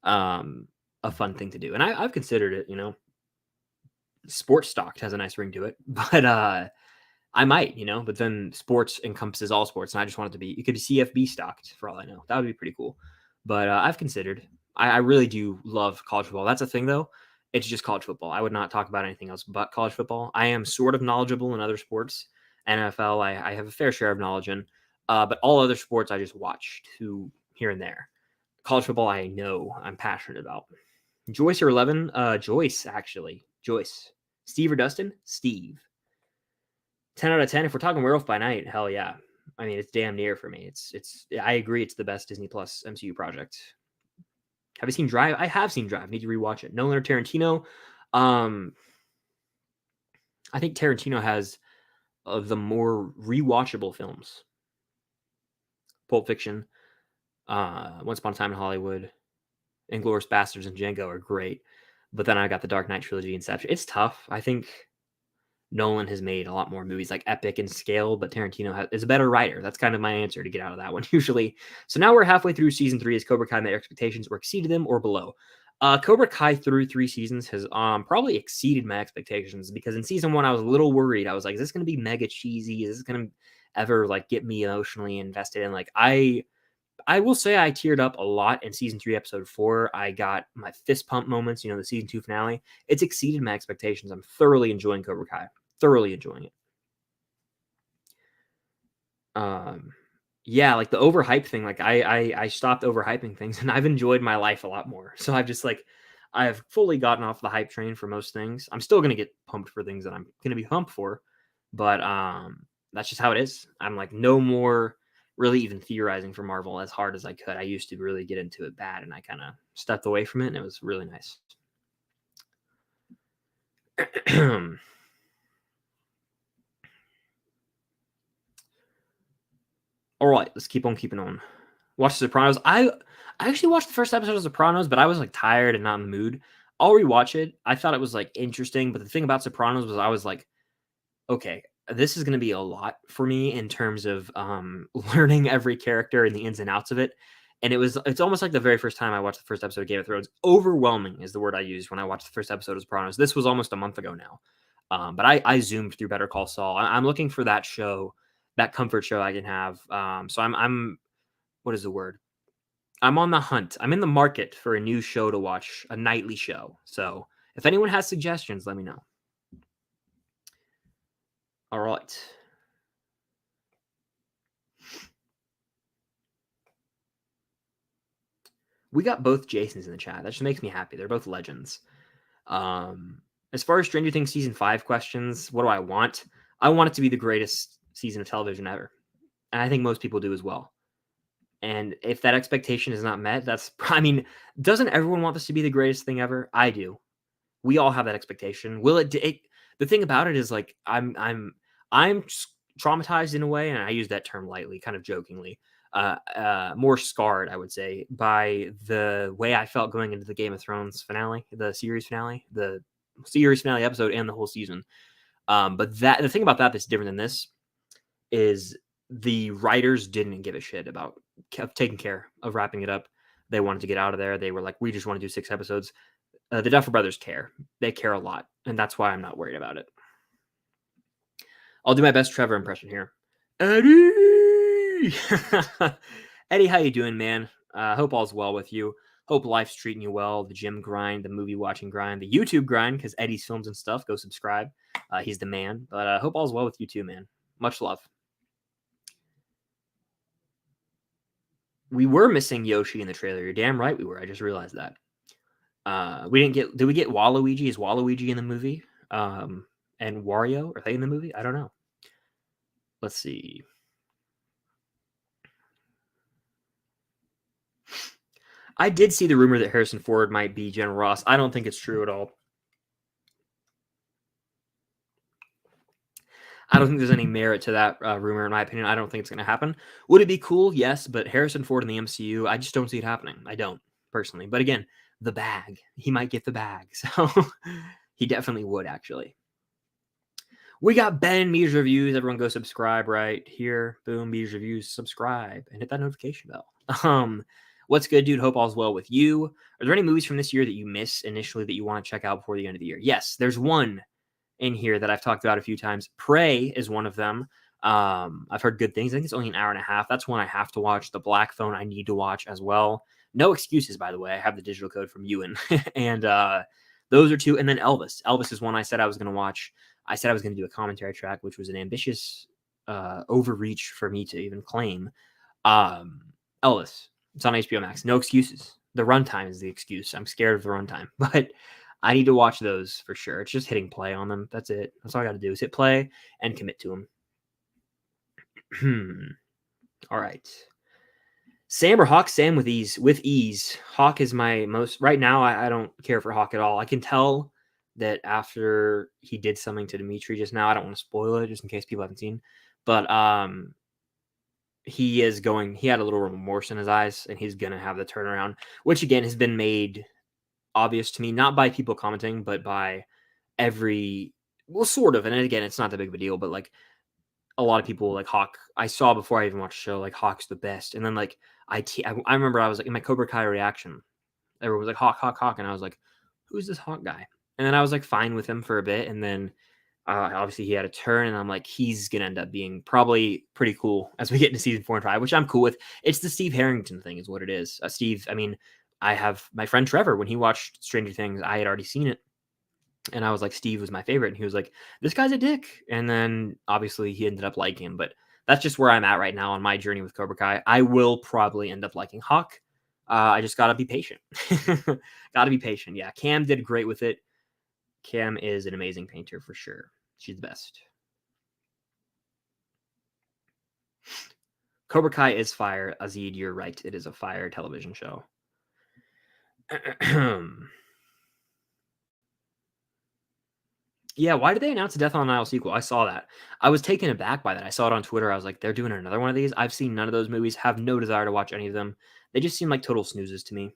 a fun thing to do. And I've considered it, sports stock has a nice ring to it, but I might, but then sports encompasses all sports, and I just want it to be, it could be CFB stocked for all I know. That would be pretty cool. But I've considered, I really do love college football. That's a thing though. It's just college football. I would not talk about anything else but college football. I am sort of knowledgeable in other sports. NFL, I have a fair share of knowledge in, but all other sports I just watch here and there. College football, I know I'm passionate about. Joyce or 11? Joyce, actually. Joyce. Steve or Dustin? Steve. 10 out of 10. If we're talking Werewolf by Night, hell yeah. I mean, it's damn near for me. I agree it's the best Disney Plus MCU project. Have you seen Drive? I have seen Drive. Need to rewatch it. Nolan or Tarantino? I think Tarantino has the more rewatchable films. Pulp Fiction, Once Upon a Time in Hollywood, Inglourious Basterds, and Django are great. But then I got the Dark Knight trilogy, Inception. It's tough. I think Nolan has made a lot more movies like epic in scale, but Tarantino is a better writer. That's kind of my answer to get out of that one usually. So now we're halfway through season 3. Has Cobra Kai met expectations or exceeded them or below? Cobra Kai through 3 seasons has probably exceeded my expectations, because in season 1 I was a little worried. I was like, is this going to be mega cheesy? Is this going to ever like get me emotionally invested in? Like, I will say I teared up a lot in season 3, episode 4. I got my fist pump moments, the season 2 finale. It's exceeded my expectations. I'm thoroughly enjoying Cobra Kai. Thoroughly enjoying it. Yeah, like the overhype thing, like I stopped overhyping things, and I've enjoyed my life a lot more. So I've fully gotten off the hype train for most things. I'm still gonna get pumped for things that I'm gonna be pumped for, but that's just how it is. I'm like, no more really even theorizing for Marvel as hard as I could. I used to really get into it bad, and I kind of stepped away from it, and it was really nice. All right, let's keep on keeping on. Watch The Sopranos. I actually watched the first episode of Sopranos, but I was like tired and not in the mood. I'll rewatch it. I thought it was like interesting, but the thing about Sopranos was I was like, okay, this is going to be a lot for me in terms of learning every character and the ins and outs of it. And it's almost like the very first time I watched the first episode of Game of Thrones. Overwhelming is the word I used when I watched the first episode of Sopranos. This was almost a month ago now. But I zoomed through Better Call Saul. I'm looking for that show, that comfort show I can have. So I'm what is the word? I'm on the hunt. I'm in the market for a new show to watch, a nightly show. So if anyone has suggestions, let me know. All right. We got both Jasons in the chat. That just makes me happy. They're both legends. As far as Stranger Things season 5 questions, what do I want? I want it to be the greatest season of television ever. And I think most people do as well. And if that expectation is not met, doesn't everyone want this to be the greatest thing ever? I do. We all have that expectation. Will it? The thing about it is like I'm traumatized in a way, and I use that term lightly, kind of jokingly. More scarred, I would say, by the way I felt going into the Game of Thrones finale, the series finale episode, and the whole season. But the thing about that that's different than this is the writers didn't give a shit about taking care of wrapping it up. They wanted to get out of there. They were like, we just want to do 6 episodes. The Duffer Brothers care. They care a lot, and that's why I'm not worried about it. I'll do my best Trevor impression here. Eddie! Eddie, how you doing, man? Hope all's well with you. Hope life's treating you well. The gym grind, the movie watching grind, the YouTube grind, because Eddie's films and stuff. Go subscribe. He's the man. But hope all's well with you too, man. Much love. We were missing Yoshi in the trailer. You're damn right we were. I just realized that. Did we get Waluigi? Is Waluigi in the movie? And Wario, are they in the movie? I don't know. Let's see. I did see the rumor that Harrison Ford might be General Ross. I don't think it's true at all. I don't think there's any merit to that rumor, in my opinion. I don't think it's going to happen. Would it be cool? Yes, but Harrison Ford in the MCU, I just don't see it happening. I don't, personally. But again, the bag. He might get the bag. So he definitely would, actually. We got Ben Meteors Reviews. Everyone go subscribe right here. Boom, Meteors Reviews, subscribe, and hit that notification bell. What's good, dude? Hope all's well with you. Are there any movies from this year that you miss initially that you want to check out before the end of the year? Yes, there's one in here that I've talked about a few times. Prey is one of them. I've heard good things. I think it's only an hour and a half. That's one I have to watch. The Black Phone I need to watch as well. No excuses, by the way. I have the digital code from Ewan. And those are two. And then Elvis. Elvis is one I said I was going to watch. I said I was going to do a commentary track, which was an ambitious overreach for me to even claim. Elvis. It's on HBO Max. No excuses. The runtime is the excuse. I'm scared of the runtime. But I need to watch those for sure. It's just hitting play on them. That's it. That's all I got to do is hit play and commit to them. All right. Sam or Hawk? Sam with ease. With ease. Hawk is my most... Right now, I don't care for Hawk at all. I can tell that after he did something to Dimitri just now, I don't want to spoil it just in case people haven't seen. But he is going... He had a little remorse in his eyes, and he's going to have the turnaround, which, again, has been made obvious to me, not by people commenting, but by sort of. And again, it's not that big of a deal, but like a lot of people like Hawk. I saw before I even watched the show, like Hawk's the best. And then like I remember I was like in my Cobra Kai reaction, everyone was like Hawk, Hawk, Hawk, and I was like, who's this Hawk guy? And then I was like fine with him for a bit, and then obviously he had a turn, and I'm like, he's gonna end up being probably pretty cool as we get into season 4 and 5, which I'm cool with. It's the Steve Harrington thing, is what it is. Steve, I mean, I have my friend Trevor, when he watched Stranger Things, I had already seen it. And I was like, Steve was my favorite. And he was like, this guy's a dick. And then obviously he ended up liking him. But that's just where I'm at right now on my journey with Cobra Kai. I will probably end up liking Hawk. I just got to be patient. Got to be patient. Yeah, Cam did great with it. Cam is an amazing painter for sure. She's the best. Cobra Kai is fire. Azid, you're right. It is a fire television show. Yeah, why did they announce a Death on the Nile sequel? I saw that. I was taken aback by that. I saw it on Twitter. I was like, they're doing another one of these? I've seen none of those movies, have no desire to watch any of them. They just seem like total snoozes to me.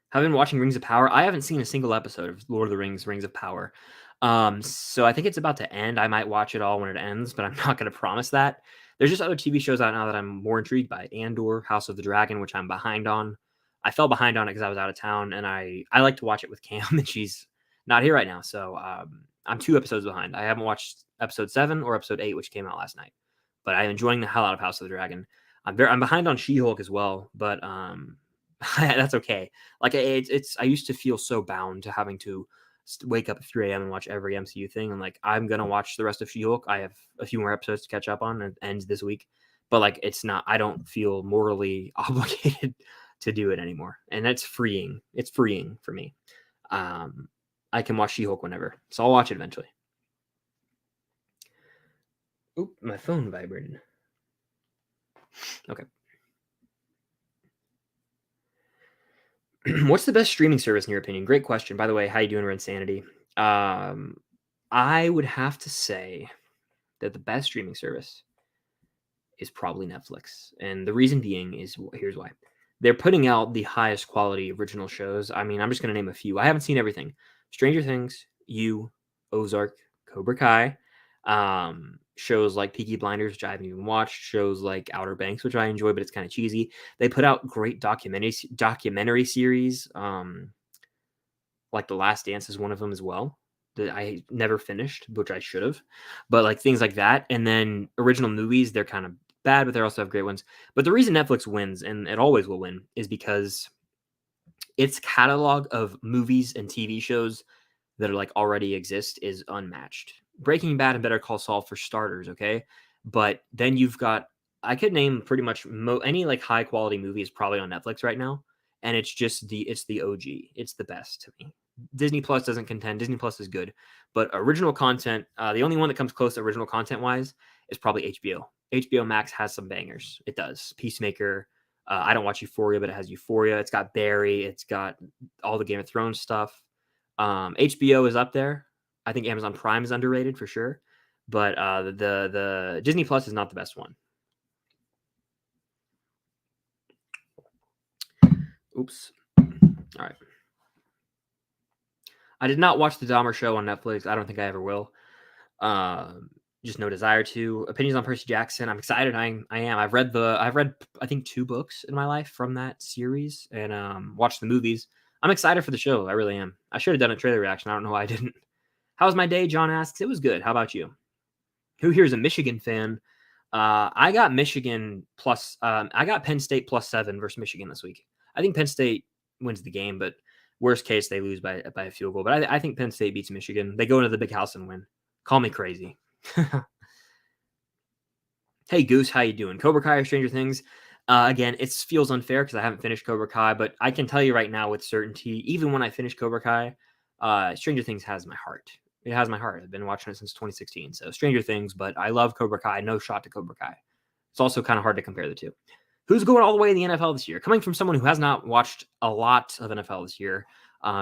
Have been watching Rings of Power. I haven't seen a single episode of Lord of the Rings, Rings of Power. So I think it's about to end. I might watch it all when it ends, but I'm not going to promise that. There's just other TV shows out now that I'm more intrigued by. Andor, House of the Dragon, which I'm behind on. I fell behind on it because I was out of town, and I like to watch it with Cam, and she's not here right now. So I'm 2 episodes behind. I haven't watched episode 7 or episode 8, which came out last night. But I'm enjoying the hell out of House of the Dragon. I'm behind on She-Hulk as well, but that's okay. Like it's I used to feel so bound to having to wake up at 3 a.m. and watch every MCU thing. And like, I'm going to watch the rest of She-Hulk. I have a few more episodes to catch up on and it ends this week. But like, it's not, I don't feel morally obligated to do it anymore. And that's freeing. It's freeing for me. I can watch She-Hulk whenever. So I'll watch it eventually. Oop, my phone vibrated. Okay. What's the best streaming service in your opinion? Great question. By the way, how you doing, Insanity? I would have to say that the best streaming service is probably Netflix. And the reason being is, here's why. They're putting out the highest quality original shows. I mean, I'm just going to name a few. I haven't seen everything. Stranger Things, You, Ozark, Cobra Kai, shows like Peaky Blinders, which I haven't even watched, shows like Outer Banks, which I enjoy, but it's kind of cheesy. They put out great documentary series, like The Last Dance is one of them as well, that I never finished, which I should have. But like things like that. And then original movies, they're kind of bad, but they also have great ones. But the reason Netflix wins, and it always will win, is because its catalog of movies and TV shows that are like already exist is unmatched. Breaking Bad and Better Call Saul for starters, okay? But then you've got, I could name pretty much any like high quality movie is probably on Netflix right now, and it's just it's the OG. It's the best to me. Disney Plus doesn't contend. Disney Plus is good, but original content, the only one that comes close to original content wise is probably HBO. HBO Max has some bangers. It does. Peacemaker. I don't watch Euphoria, but it has Euphoria. It's got Barry. It's got all the Game of Thrones stuff. HBO is up there. I think Amazon Prime is underrated for sure, but the Disney Plus is not the best one. Oops. All right. I did not watch the Dahmer Show on Netflix. I don't think I ever will. Just no desire to. Opinions on Percy Jackson. I'm excited. I am. I've read I think 2 books in my life from that series and watched the movies. I'm excited for the show. I really am. I should have done a trailer reaction. I don't know why I didn't. How was my day? John asks. It was good. How about you? Who here is a Michigan fan? I got Michigan plus. I got Penn State +7 versus Michigan this week. I think Penn State wins the game, but worst case they lose by a field goal. But I think Penn State beats Michigan. They go into the big house and win. Call me crazy. Hey Goose, how you doing? Cobra Kai or Stranger Things? Again, it feels unfair because I haven't finished Cobra Kai, but I can tell you right now with certainty, even when I finish Cobra Kai, Stranger Things has my heart. It has my heart. I've been watching it since 2016. So Stranger Things, but I love Cobra Kai. No shot to Cobra Kai. It's also kind of hard to compare the two. Who's going all the way in the NFL this year? Coming from someone who has not watched a lot of NFL this year,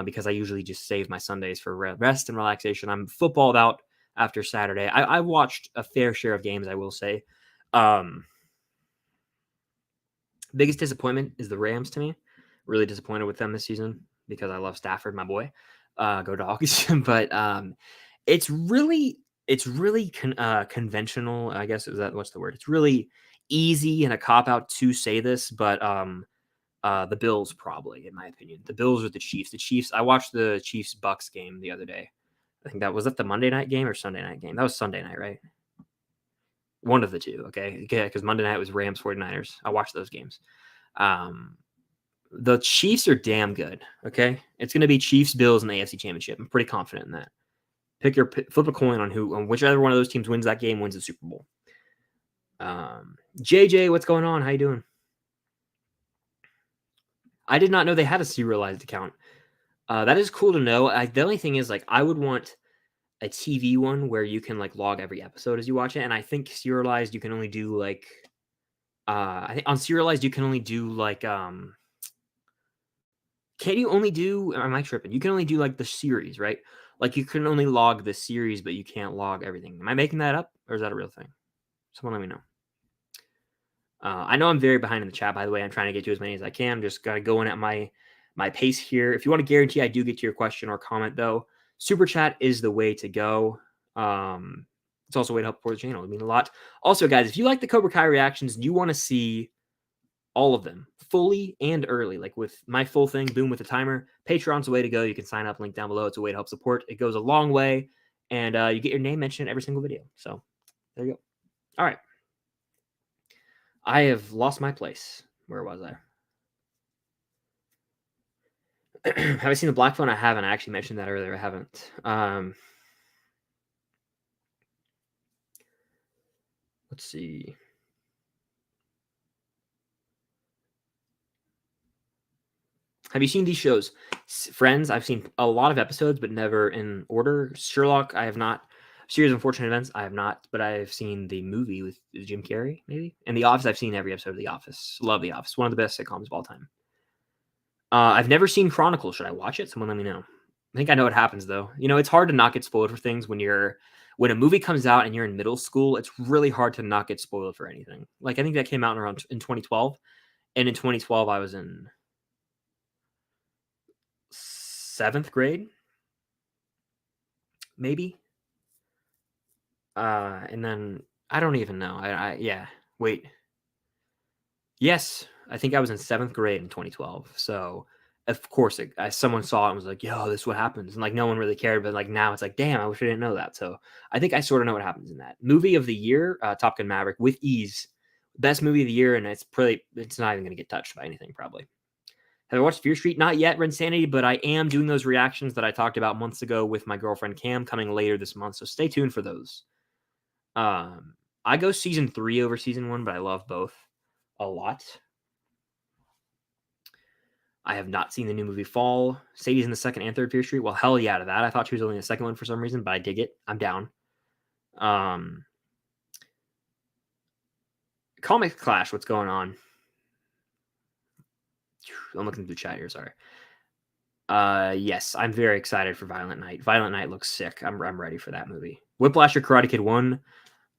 because I usually just save my Sundays for rest and relaxation. I'm footballed out after Saturday. I watched a fair share of games, I will say. Biggest disappointment is the Rams to me. Really disappointed with them this season because I love Stafford, my boy. Go Dogs. But it's really conventional. I guess what's the word? It's really easy and a cop out to say this, but the Bills probably, in my opinion. The Bills or the Chiefs. The Chiefs. I watched the Chiefs Bucks game the other day. I think that was the Monday night game or Sunday night game. That was Sunday night, right? One of the two, okay? Because Monday night was Rams 49ers. I watched those games. The Chiefs are damn good, okay? It's going to be Chiefs, Bills, and the AFC Championship. I'm pretty confident in that. Flip a coin on whichever one of those teams wins that game wins the Super Bowl. JJ, what's going on? How you doing? I did not know they had a serialized account. That is cool to know. The only thing is, like, I would want a TV one where you can like log every episode as you watch it. And I think serialized you can only do like I think on serialized you can only do like can you only do or am I tripping? You can only do like the series, right? Like you can only log the series, but you can't log everything. Am I making that up or is that a real thing? Someone let me know. I know I'm very behind in the chat, by the way. I'm trying to get to as many as I can. I'm just gotta go in at my pace here. If you want to guarantee I do get to your question or comment, though, super chat is the way to go. It's also a way to help support the channel. It means a lot. Also, guys, if you like the Cobra Kai reactions, you want to see all of them fully and early, like with my full thing, boom with the timer. Patreon's the way to go. You can sign up, link down below. It's a way to help support. It goes a long way, and you get your name mentioned in every single video. So there you go. All right. I have lost my place. Where was I? Have I seen the black phone? I haven't. I actually mentioned that earlier. I haven't. Let's see. Have you seen these shows? Friends, I've seen a lot of episodes, but never in order. Sherlock, I have not. Series of Unfortunate Events, I have not, but I've seen the movie with Jim Carrey, maybe. And The Office, I've seen every episode of The Office. Love The Office. One of the best sitcoms of all time. I've never seen Chronicle. Should I watch it? Someone let me know. I think I know what happens, though. You know, it's hard to not get spoiled for things when a movie comes out and you're in middle school. It's really hard to not get spoiled for anything. Like, I think that came out in 2012. And in 2012, I was in 7th grade, maybe. And then I don't even know. Yeah. Wait. Yes, I think I was in 7th grade in 2012. So of course, someone saw it and was like, "Yo, this is what happens," and like no one really cared. But like now, it's like, damn, I wish I didn't know that. So I think I sort of know what happens in that movie of the year, Top Gun Maverick, with ease, best movie of the year, and it's not even going to get touched by anything probably. Have I watched Fear Street? Not yet, Insanity, but I am doing those reactions that I talked about months ago with my girlfriend Cam coming later this month. So stay tuned for those. I go season 3 over season 1, but I love both a lot. I have not seen the new movie Fall. Sadie's in the second and third Fear Street. Well, hell yeah to that. I thought she was only in the second one for some reason, but I dig it. I'm down. Comic Clash, what's going on? I'm looking through the chat here, sorry. Yes, I'm very excited for Violent Night. Violent Night looks sick. I'm ready for that movie. Whiplash or Karate Kid 1.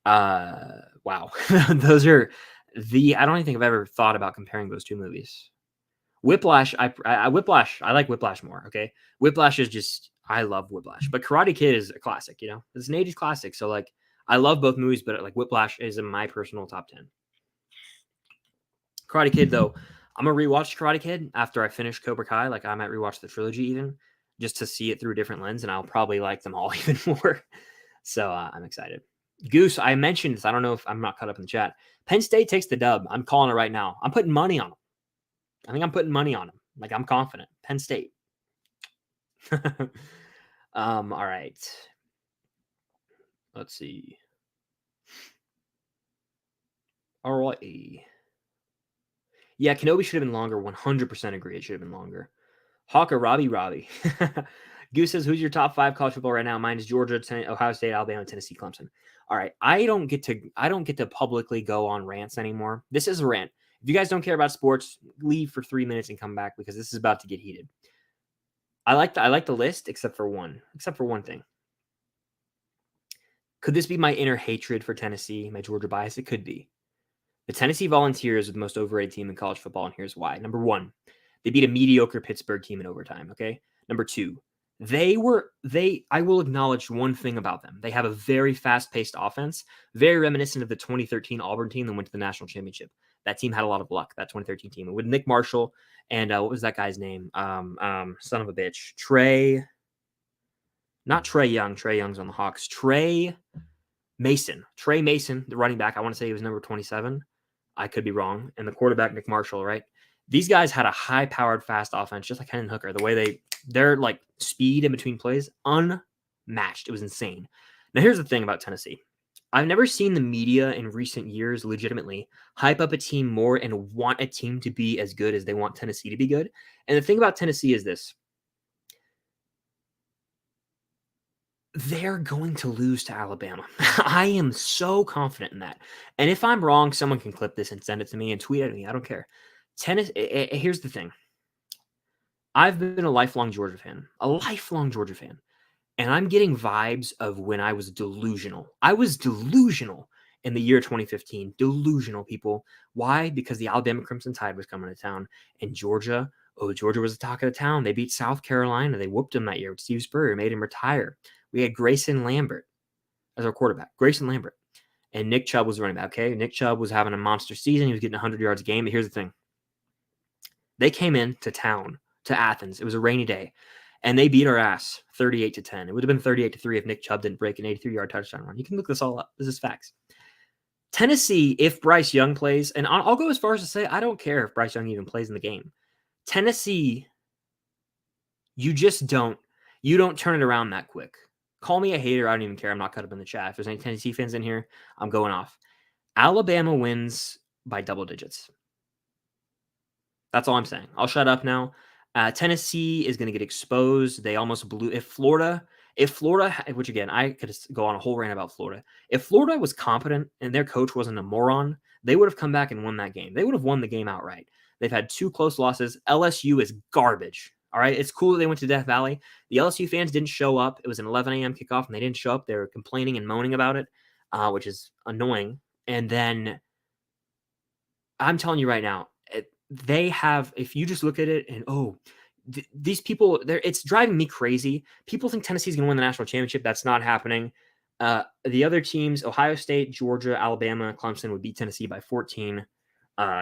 Wow. Those are I don't even think I've ever thought about comparing those two movies. Whiplash, Whiplash, I like Whiplash more, okay? Whiplash is just, I love Whiplash. But Karate Kid is a classic, you know? It's an 80s classic. So, like, I love both movies, but, like, Whiplash is in my personal top 10. Karate Kid, though, I'm going to rewatch Karate Kid after I finish Cobra Kai. Like, I might rewatch the trilogy even, just to see it through a different lens, and I'll probably like them all even more. So, I'm excited. Goose, I mentioned this. I don't know if I'm not caught up in the chat. Penn State takes the dub. I'm calling it right now. I'm putting money on them. I think I'm putting money on them. Like, I'm confident. Penn State. All right. Let's see. All right. Yeah, Kenobi should have been longer. 100% agree. It should have been longer. Hawk or Robbie. Goose says, who's your top 5 college football right now? Mine is Georgia, Ohio State, Alabama, Tennessee, Clemson. All right. I don't get to publicly go on rants anymore. This is a rant. If you guys don't care about sports, leave for 3 minutes and come back because this is about to get heated. I like the list except for one thing. Could this be my inner hatred for Tennessee, my Georgia bias? It could be. The Tennessee Volunteers are the most overrated team in college football, and here's why. Number 1, they beat a mediocre Pittsburgh team in overtime, okay? Number 2, I will acknowledge one thing about them. They have a very fast-paced offense, very reminiscent of the 2013 Auburn team that went to the national championship. That team had a lot of luck, that 2013 team. With Nick Marshall and what was that guy's name? Son of a bitch. Not Trey Young. Trey Young's on the Hawks. Trey Mason, the running back. I want to say he was number 27. I could be wrong. And the quarterback, Nick Marshall, right? These guys had a high-powered, fast offense, just like Hendon Hooker. The way their like speed in between plays, unmatched. It was insane. Now, here's the thing about Tennessee. I've never seen the media in recent years legitimately hype up a team more and want a team to be as good as they want Tennessee to be good. And the thing about Tennessee is this. they're going to lose to Alabama. I am so confident in that. And if I'm wrong, someone can clip this and send it to me and tweet at me. I don't care. Here's the thing. I've been a lifelong Georgia fan, and I'm getting vibes of when I was delusional. I was delusional in the year 2015. Delusional, people. Why? Because the Alabama Crimson Tide was coming to town, and Georgia was the talk of the town. They beat South Carolina. They whooped them that year with Steve Spurrier, made him retire. We had Grayson Lambert as our quarterback. Grayson Lambert. And Nick Chubb was running back, okay? Nick Chubb was having a monster season. He was getting 100 yards a game. But here's the thing. They came into town, to Athens. It was a rainy day. And they beat our ass 38-10. It would have been 38-3 if Nick Chubb didn't break an 83-yard touchdown run. You can look this all up. This is facts. Tennessee, if Bryce Young plays, and I'll go as far as to say I don't care if Bryce Young even plays in the game. Tennessee, you don't turn it around that quick. Call me a hater. I don't even care. I'm not cut up in the chat. If there's any Tennessee fans in here, I'm going off. Alabama wins by double digits. That's all I'm saying. I'll shut up now. Tennessee is going to get exposed. They almost blew. If Florida, which again, I could go on a whole rant about Florida. If Florida was competent and their coach wasn't a moron, they would have come back and won that game. They would have won the game outright. They've had 2 close losses. LSU is garbage. All right. It's cool that they went to Death Valley. The LSU fans didn't show up. It was an 11 a.m. kickoff and they didn't show up. They were complaining and moaning about it, which is annoying. And then I'm telling you right now, they have, if you just look at it and, these people, it's driving me crazy. People think Tennessee's going to win the national championship. That's not happening. The other teams, Ohio State, Georgia, Alabama, Clemson would beat Tennessee by 14.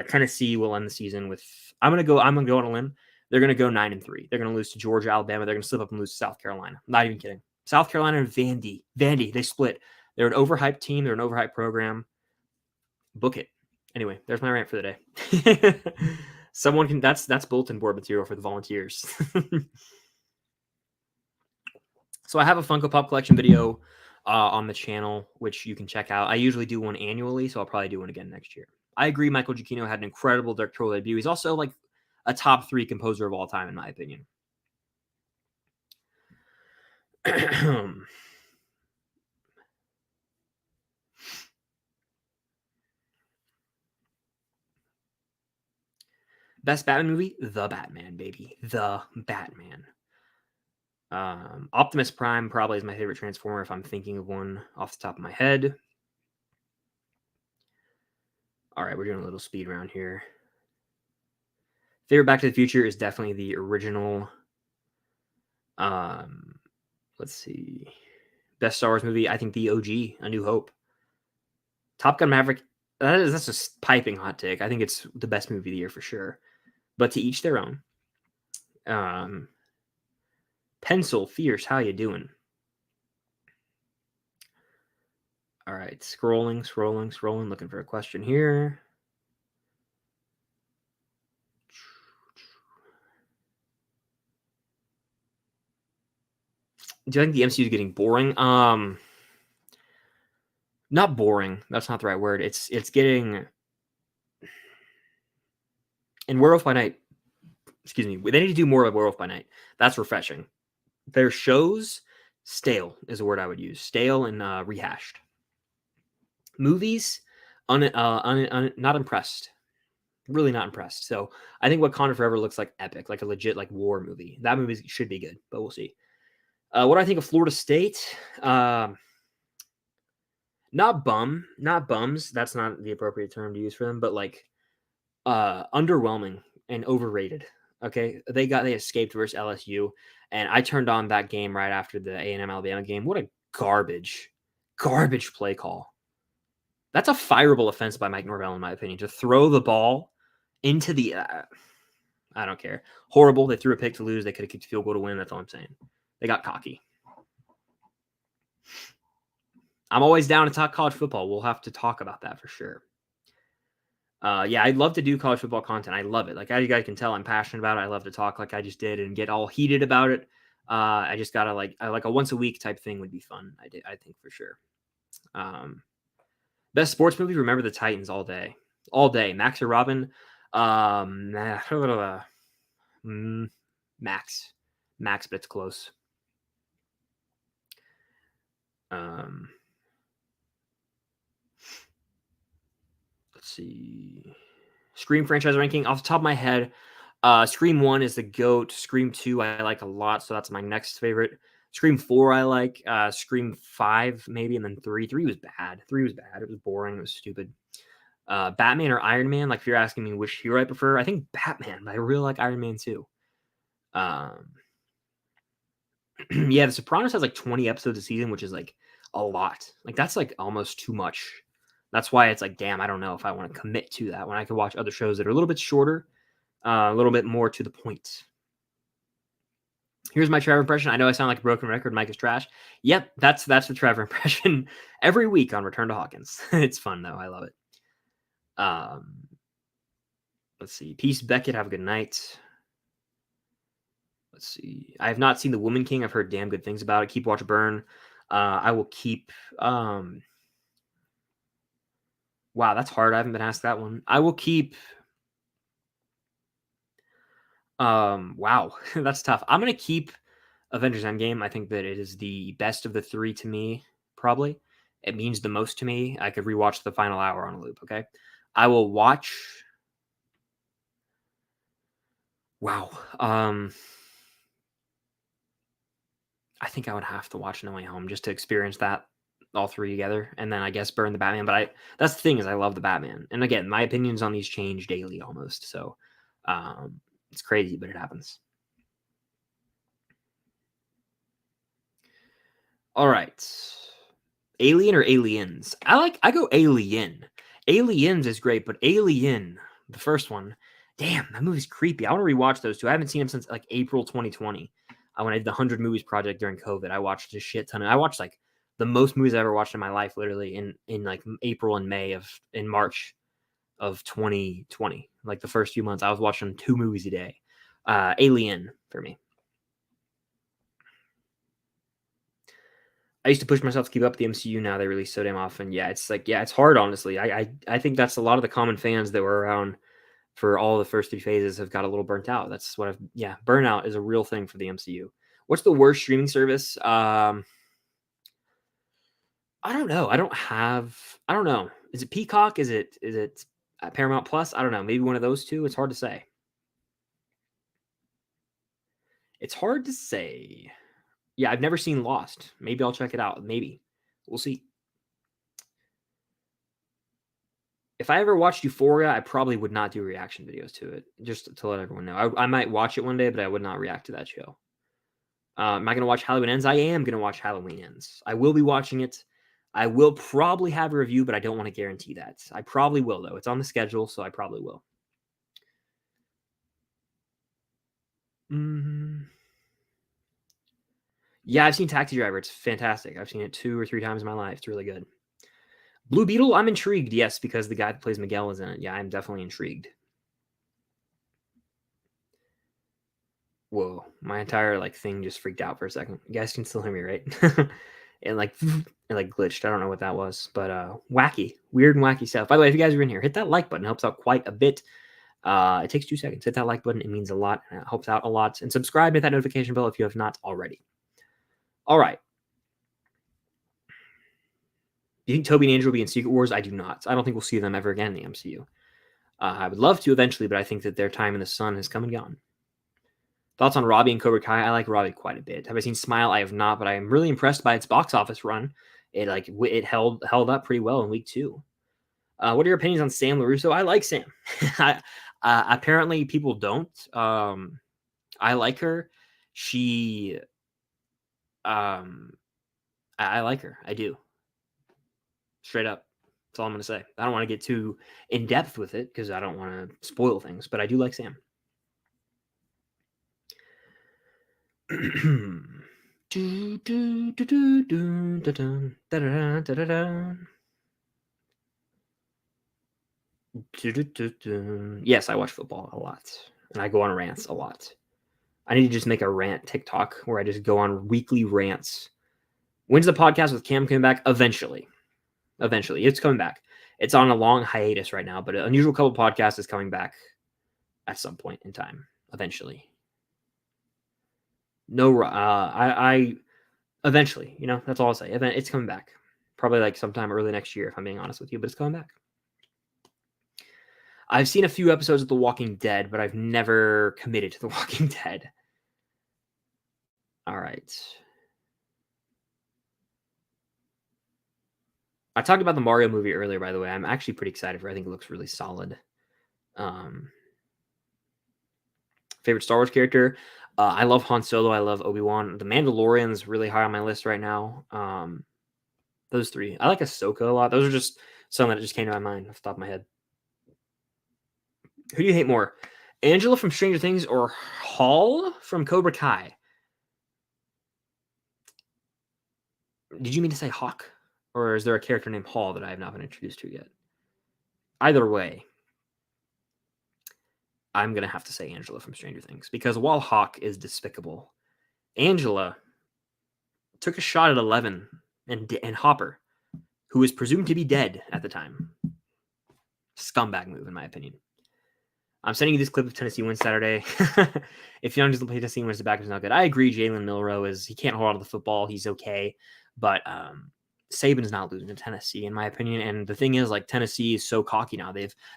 Tennessee will end the season with, I'm going to go on a limb. They're going to go 9-3. They're going to lose to Georgia, Alabama. They're going to slip up and lose to South Carolina. I'm not even kidding. South Carolina and Vandy, they split. They're an overhyped team. They're an overhyped program. Book it. Anyway, there's my rant for the day. Someone can, that's bulletin board material for the volunteers. So I have a Funko Pop collection video on the channel, which you can check out. I usually do one annually, so I'll probably do one again next year. I agree Michael Giacchino had an incredible directorial debut. He's also like a top 3 composer of all time, in my opinion. Best Batman movie? The Batman, baby. The Batman. Optimus Prime probably is my favorite Transformer if I'm thinking of one off the top of my head. All right, we're doing a little speed round here. Favorite Back to the Future is definitely the original. Let's see. Best Star Wars movie, I think the OG, A New Hope. Top Gun Maverick, that's a piping hot take. I think it's the best movie of the year for sure. But to each their own. Pencil Fierce, how you doing? All right, scrolling, looking for a question here. Do you think the MCU is getting boring? Not boring. That's not the right word. It's getting. In Werewolf by Night, excuse me, they need to do more of Werewolf by Night. That's refreshing. Their shows, stale is the word I would use. Stale and rehashed. Movies, not impressed. Really not impressed. So I think Wakanda Forever looks like epic, like a legit like war movie. That movie should be good, but we'll see. What do I think of Florida State? Not bums. That's not the appropriate term to use for them, but like underwhelming and overrated. Okay, they escaped versus LSU, and I turned on that game right after the A&M Alabama game. What a garbage play call. That's a fireable offense by Mike Norvell, in my opinion, to throw the ball into the. I don't care. Horrible. They threw a pick to lose. They could have kicked a field goal to win. That's all I'm saying. They got cocky. I'm always down to talk college football. We'll have to talk about that for sure. Yeah, I'd love to do college football content. I love it. Like, as you guys can tell, I'm passionate about it. I love to talk like I just did and get all heated about it. I just gotta like a once a week type thing would be fun. I think for sure. Best sports movie? Remember the Titans all day. Max or Robin? Max, but it's close. Let's see. Scream franchise ranking off the top of my head. Scream 1 is the GOAT. Scream 2 I like a lot, so that's my next favorite. Scream 4 I like. Scream 5 maybe, and then 3. 3 was bad. 3 was bad. It was boring. It was stupid. Batman or Iron Man? Like if you're asking me which hero I prefer, I think Batman, but I really like Iron Man too. Yeah, The Sopranos has like 20 episodes a season, which is like a lot. Like that's like almost too much. That's why it's like, damn, I don't know if I want to commit to that when I could watch other shows that are a little bit shorter, a little bit more to the point. Here's my Trevor impression. I know I sound like a broken record. Mike is trash. Yep, that's the Trevor impression every week on Return to Hawkins. It's fun though. I love it. Let's see. Peace, Beckett. Have a good night. Let's see. I have not seen The Woman King. I've heard damn good things about it. Keep Watch Burn. I will keep. Wow, that's hard. I haven't been asked that one. I will keep. Wow, that's tough. I'm gonna keep Avengers Endgame. I think that it is the best of the three to me. Probably, it means the most to me. I could rewatch the final hour on a loop. Okay, I will watch. Wow. I think I would have to watch No Way Home just to experience that all three together, and then I guess burn the Batman. But that's the thing is I love the Batman, and again, my opinions on these change daily almost. So it's crazy, but it happens. All right, Alien or Aliens? I go Alien. Aliens is great, but Alien, the first one, damn, that movie's creepy. I want to rewatch those two. I haven't seen them since like April 2020. When I did the 100 movies project during COVID, I watched a shit ton. I watched like the most movies I ever watched in my life, literally in like April and March of 2020. Like the first few months, I was watching 2 movies a day. Alien for me. I used to push myself to keep up with the MCU. Now they release so damn often. Yeah, it's like it's hard. Honestly, I think that's a lot of the common fans that were around for all the first 3 phases have got a little burnt out. That's what burnout is a real thing for the MCU. What's the worst streaming service? I don't know. I don't know. Is it Peacock? Is it Paramount Plus? I don't know. Maybe one of those two. It's hard to say. It's hard to say. Yeah, I've never seen Lost. Maybe I'll check it out. Maybe. We'll see. If I ever watched Euphoria, I probably would not do reaction videos to it, just to let everyone know. I might watch it one day, but I would not react to that show. Am I going to watch Halloween Ends? I am going to watch Halloween Ends. I will be watching it. I will probably have a review, but I don't want to guarantee that. I probably will, though. It's on the schedule, so I probably will. Yeah, I've seen Taxi Driver. It's fantastic. I've seen it 2 or 3 times in my life. It's really good. Blue Beetle, I'm intrigued, yes, because the guy that plays Miguel is in it. Yeah, I'm definitely intrigued. Whoa, my entire thing just freaked out for a second. You guys can still hear me, right? It glitched. I don't know what that was, but wacky, weird and wacky stuff. By the way, if you guys are in here, hit that like button. It helps out quite a bit. It takes 2 seconds. Hit that like button. It means a lot, and it helps out a lot. And subscribe, hit that notification bell if you have not already. All right. Do you think Toby and Andrew will be in Secret Wars? I do not. I don't think we'll see them ever again in the MCU. I would love to eventually, but I think that their time in the sun has come and gone. Thoughts on Robbie and Cobra Kai? I like Robbie quite a bit. Have I seen Smile? I have not, but I am really impressed by its box office run. It held up pretty well in week 2. What are your opinions on Sam Larusso? I like Sam. Apparently, people don't. I like her. She, I like her. I do. Straight up. That's all I'm going to say. I don't want to get too in depth with it because I don't want to spoil things, but I do like Sam. Yes, I watch football a lot, and I go on rants a lot. I need to just make a rant TikTok where I just go on weekly rants. When's the podcast with Cam coming back? Eventually, it's coming back. It's on a long hiatus right now, but Unusual Couple Podcast is coming back at some point in time. Eventually. No, Eventually, that's all I'll say. It's coming back. Probably like sometime early next year, if I'm being honest with you, but it's coming back. I've seen a few episodes of The Walking Dead, but I've never committed to The Walking Dead. All right. I talked about the Mario movie earlier, by the way. I'm actually pretty excited for it. I think it looks really solid. Favorite Star Wars character? I love Han Solo. I love Obi-Wan. The Mandalorian's really high on my list right now. Those three. I like Ahsoka a lot. Those are just some that just came to my mind off the top of my head. Who do you hate more? Angela from Stranger Things or Hall from Cobra Kai? Did you mean to say Hawk? Or is there a character named Hall that I have not been introduced to yet? Either way, I'm going to have to say Angela from Stranger Things. Because while Hawk is despicable, Angela took a shot at 11 and Hopper, who was presumed to be dead at the time. Scumbag move, in my opinion. I'm sending you this clip of Tennessee wins Saturday. If you don't just play Tennessee wins, the back is not good. I agree. Jalen Milroe he can't hold on to the football. He's okay, but Saban's not losing to Tennessee, in my opinion. And the thing is, like, Tennessee is so cocky now.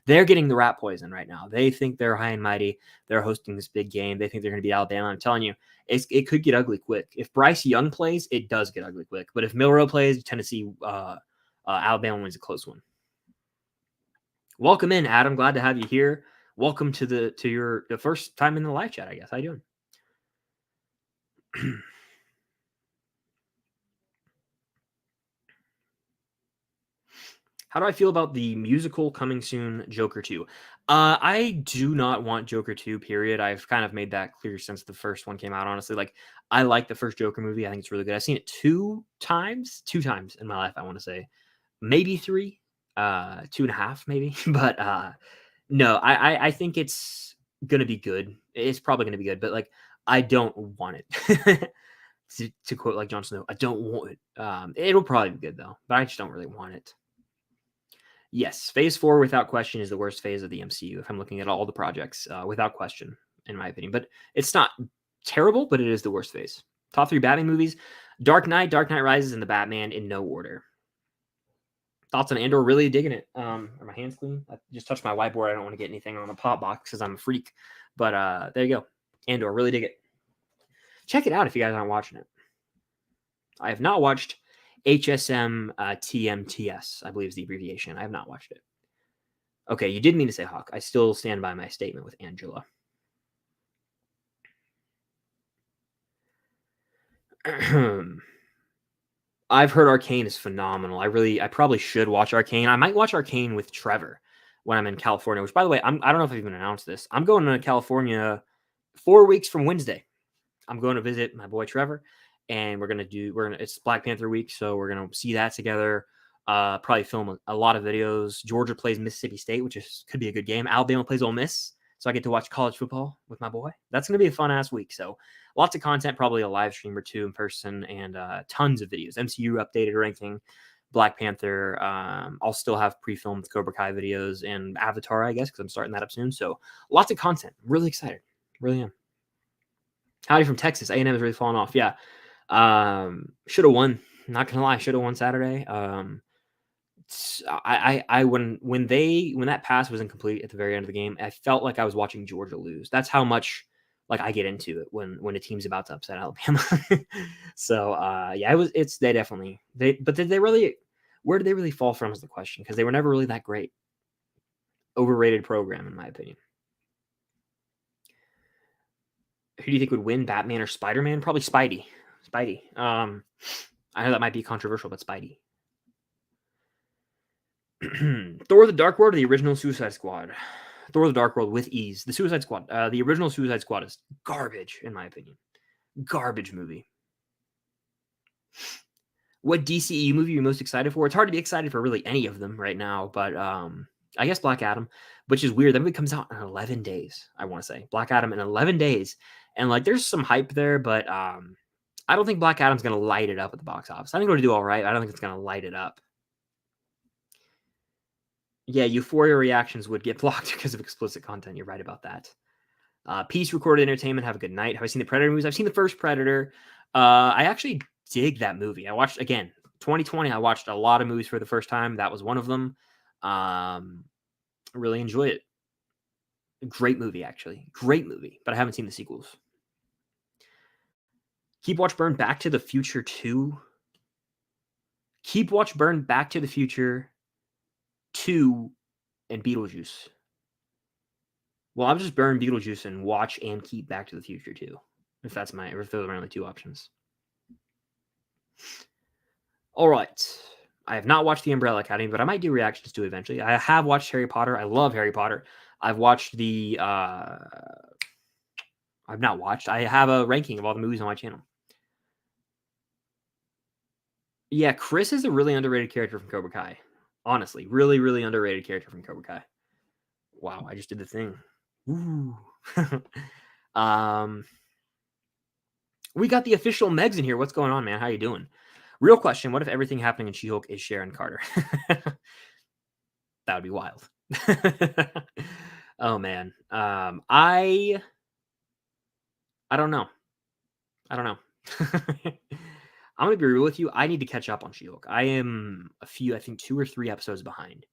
They're getting the rat poison right now. They think they're high and mighty. They're hosting this big game. They think they're going to beat Alabama. I'm telling you, it could get ugly quick. If Bryce Young plays, it does get ugly quick. But if Milroe plays, Tennessee, Alabama wins a close one. Welcome in, Adam. Glad to have you here. Welcome to the first time in the live chat, I guess. How you doing? How do I feel about the musical coming soon, Joker 2? I do not want Joker 2, period. I've kind of made that clear since the first one came out, honestly. Like, I like the first Joker movie. I think it's really good. I've seen it two times in my life, I want to say. Maybe 3, 2.5 maybe. But no, I think it's going to be good. It's probably going to be good, but like, I don't want it. to quote like Jon Snow, I don't want it. It'll probably be good though, but I just don't really want it. Yes, Phase 4 without question is the worst phase of the MCU. If I'm looking at all the projects, without question, in my opinion. But it's not terrible, but it is the worst phase. Top 3 Batman movies: Dark Knight Rises, and The Batman in no order. Thoughts on Andor? Really digging it. Are my hands clean? I just touched my whiteboard. I don't want to get anything on the pop box because I'm a freak. But there you go. Andor, really dig it. Check it out if you guys aren't watching it. I have not watched HSM TMTS, I believe is the abbreviation. I have not watched it. Okay, you did mean to say Hawk. I still stand by my statement with Angela. I've heard Arcane is phenomenal. I probably should watch Arcane. I might watch Arcane with Trevor when I'm in California, which, by the way, I don't know if I've even announced this. I'm going to California 4 weeks from Wednesday. I'm going to visit my boy Trevor, and it's Black Panther week, so we're going to see that together. Probably film a lot of videos. Georgia plays Mississippi State, which could be a good game. Alabama plays Ole Miss, so I get to watch college football with my boy. That's going to be a fun-ass week. So lots of content, probably a live stream or 2 in person, and tons of videos. MCU updated ranking, Black Panther. I'll still have pre-filmed Cobra Kai videos and Avatar, I guess, because I'm starting that up soon. So lots of content. I'm really excited. Really am. Howdy from Texas. A&M is really falling off. Yeah. Should have won. Not gonna lie, should have won Saturday. When that pass was incomplete at the very end of the game, I felt like I was watching Georgia lose. That's how much like I get into it when a team's about to upset Alabama. So yeah, where did they really fall from is the question, because they were never really that great. Overrated program, in my opinion. Who do you think would win, Batman or Spider-Man? Probably Spidey. I know that might be controversial, but Spidey. Thor: The Dark World or the original Suicide Squad? Thor: The Dark World with ease. The Suicide Squad. The original Suicide Squad is garbage, in my opinion. Garbage movie. What DCEU movie are you most excited for? It's hard to be excited for really any of them right now, but I guess Black Adam, which is weird. That movie comes out in 11 days, I want to say. Black Adam in 11 days. And like, there's some hype there, but I don't think Black Adam's going to light it up at the box office. I think it'll do all right. I don't think it's going to light it up. Yeah, Euphoria reactions would get blocked because of explicit content. You're right about that. Peace Recorded Entertainment, have a good night. Have I seen the Predator movies? I've seen the first Predator. I actually dig that movie. I watched, again, 2020, I watched a lot of movies for the first time. That was one of them. Really enjoyed it. Great movie, actually. Great movie, but I haven't seen the sequels. Keep Watch Burn Back to the Future 2. Keep Watch Burn Back to the Future 2 and Beetlejuice. Well, I'll just burn Beetlejuice and watch and keep Back to the Future 2. If those are my only two options. All right. I have not watched The Umbrella Academy, but I might do reactions to it eventually. I have watched Harry Potter. I love Harry Potter. I've watched the... I've not watched. I have a ranking of all the movies on my channel. Yeah, Chris is a really underrated character from Cobra Kai. Honestly, really, really underrated character from Cobra Kai. Wow, I just did the thing. Ooh. We got the official Megs in here. What's going on, man? How you doing? Real question, what if everything happening in She-Hulk is Sharon Carter? That would be wild. Oh, man. I don't know. I'm going to be real with you. I need to catch up on She-Hulk. I am I think 2 or 3 episodes behind,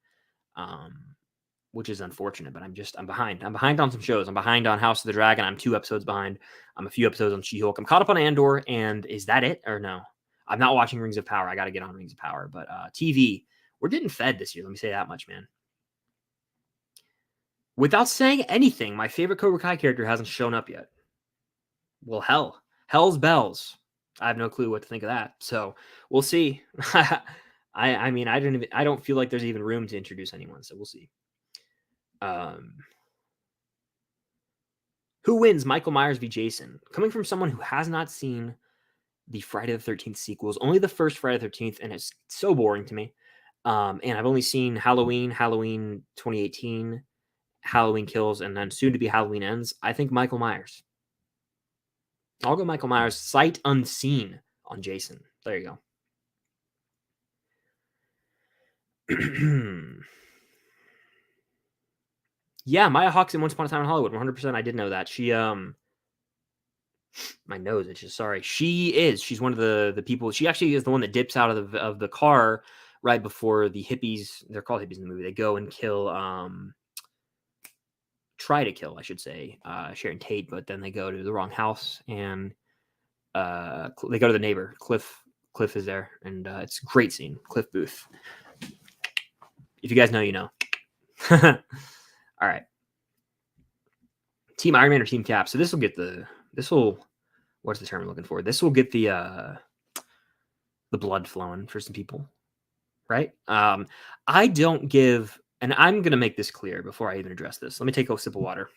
which is unfortunate, but I'm behind. I'm behind on some shows. I'm behind on House of the Dragon. I'm 2 episodes behind. I'm a few episodes on She-Hulk. I'm caught up on Andor, and is that it or no? I'm not watching Rings of Power. I got to get on Rings of Power, but TV, we're getting fed this year. Let me say that much, man. Without saying anything, my favorite Cobra Kai character hasn't shown up yet. Well, hell's bells. I have no clue what to think of that. So we'll see. I mean, I don't feel like there's even room to introduce anyone. So we'll see. Who wins, Michael Myers v. Jason? Coming from someone who has not seen the Friday the 13th sequels, only the first Friday the 13th, and it's so boring to me. And I've only seen Halloween 2018, Halloween Kills, and then soon to be Halloween Ends. I think Michael Myers. I'll go Michael Myers, sight unseen on Jason. There you go. Yeah, Maya Hawke's in Once Upon a Time in Hollywood. 100%. I did know that. She my nose itches. Sorry. She's one of the people. She actually is the one that dips out of the car right before the hippies. They're called hippies in the movie. They go and kill. Try to kill, I should say, Sharon Tate, but then they go to the wrong house and they go to the neighbor. Cliff is there, and it's a great scene. Cliff Booth. If you guys know, you know. All right. Team Iron Man or Team Cap? So this will what's the term I'm looking for? This will get the blood flowing for some people, right? I don't give, and I'm gonna make this clear before I even address this. Let me take a sip of water.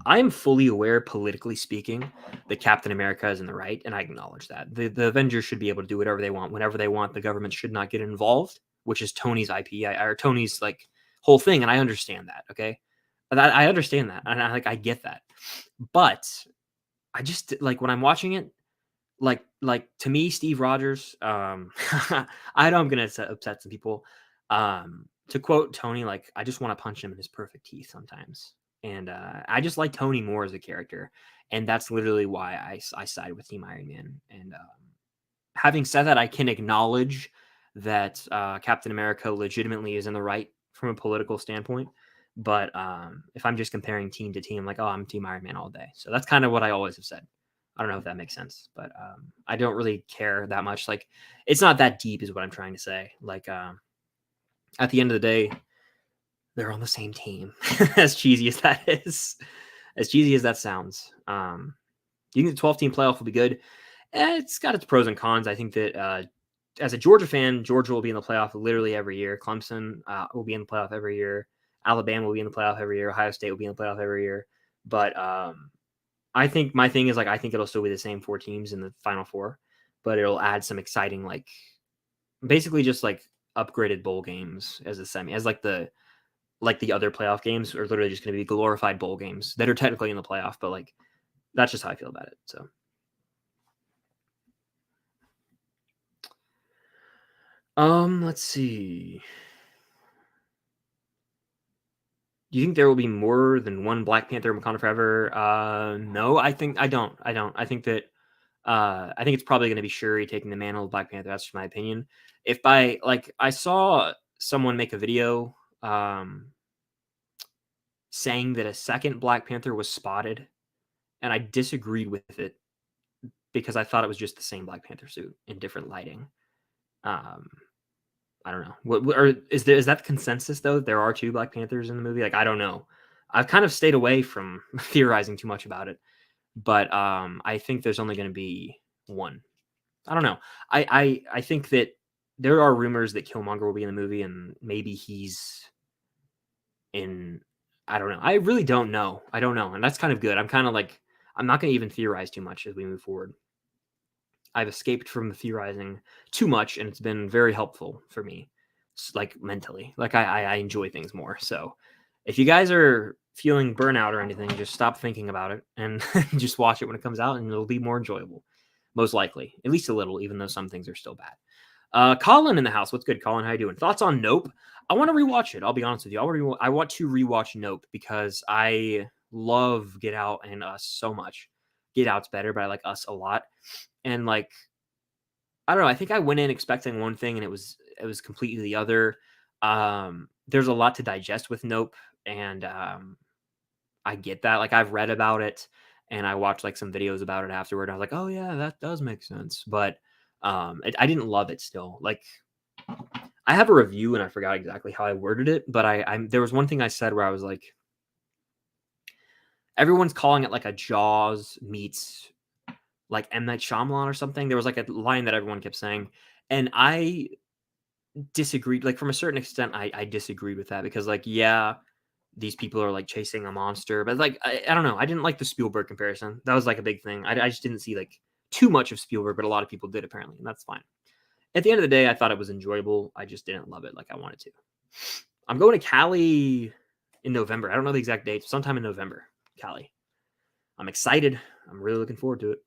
I am fully aware, politically speaking, that Captain America is in the right, and I acknowledge that. The Avengers should be able to do whatever they want, whenever they want. The government should not get involved, which is Tony's IP, or Tony's like whole thing, and I understand that. Okay, I understand that, and I get that, but I just like when I'm watching it, like to me, Steve Rogers. I know I'm gonna upset some people. To quote Tony, like I just want to punch him in his perfect teeth sometimes. And I just like Tony more as a character. And that's literally why I side with Team Iron Man. And having said that, I can acknowledge that Captain America legitimately is in the right from a political standpoint. But if I'm just comparing team to team, like, oh, I'm Team Iron Man all day. So that's kind of what I always have said. I don't know if that makes sense, but I don't really care that much. Like, it's not that deep is what I'm trying to say. Like, at the end of the day, they're on the same team. As cheesy as that is, as cheesy as that sounds. Do you think the 12-team playoff will be good? It's got its pros and cons. I think that as a Georgia fan, Georgia will be in the playoff literally every year. Clemson will be in the playoff every year. Alabama will be in the playoff every year. Ohio State will be in the playoff every year. But I think my thing is, like, I think it'll still be the same 4 teams in the Final Four, but it'll add some exciting, like, basically just like upgraded bowl games as a semi, as like the other playoff games are literally just going to be glorified bowl games that are technically in the playoff, but like that's just how I feel about it. So, let's see. Do you think there will be more than one Black Panther Wakanda Forever? No, I don't. I think that I think it's probably going to be Shuri taking the mantle of Black Panther. That's just my opinion. If by like I saw someone make a video saying that a second Black Panther was spotted, and I disagreed with it because I thought it was just the same Black Panther suit in different lighting. Um, I don't know. What or is that consensus though? There are two Black Panthers in the movie. Like I don't know. I've kind of stayed away from theorizing too much about it, but I think there's only going to be one. I don't know. I think that there are rumors that Killmonger will be in the movie, and maybe he's in. I don't know. I really don't know. I don't know, and that's kind of good. I'm kind of like I'm not going to even theorize too much as we move forward. I've escaped from the theorizing too much, and it's been very helpful for me, like mentally. Like I enjoy things more. So if you guys are feeling burnout or anything, just stop thinking about it and just watch it when it comes out, and it'll be more enjoyable. Most likely, at least a little, even though some things are still bad. Colin in the house. What's good, Colin? How you doing? Thoughts on Nope? I want to rewatch it. I'll be honest with you. I want to rewatch Nope because I love Get Out and Us so much. Get Out's better, but I like Us a lot. And like, I don't know. I think I went in expecting one thing, and it was completely the other. There's a lot to digest with Nope, and I get that. Like I've read about it, and I watched like some videos about it afterward. I was like, oh yeah, that does make sense. But I didn't love it still. Like I have a review, and I forgot exactly how I worded it, but there was one thing I said where I was like, everyone's calling it like a Jaws meets like M. Night Shyamalan or something. There was like a line that everyone kept saying, and I disagreed. Like from a certain extent, I disagreed with that because like, yeah, these people are like chasing a monster, but like, I don't know. I didn't like the Spielberg comparison. That was like a big thing. I just didn't see like too much of Spielberg, but a lot of people did apparently, and that's fine. At the end of the day, I thought it was enjoyable. I just didn't love it like I wanted to. I'm going to Cali in November. I don't know the exact date. Sometime in November, Cali. I'm excited. I'm really looking forward to it.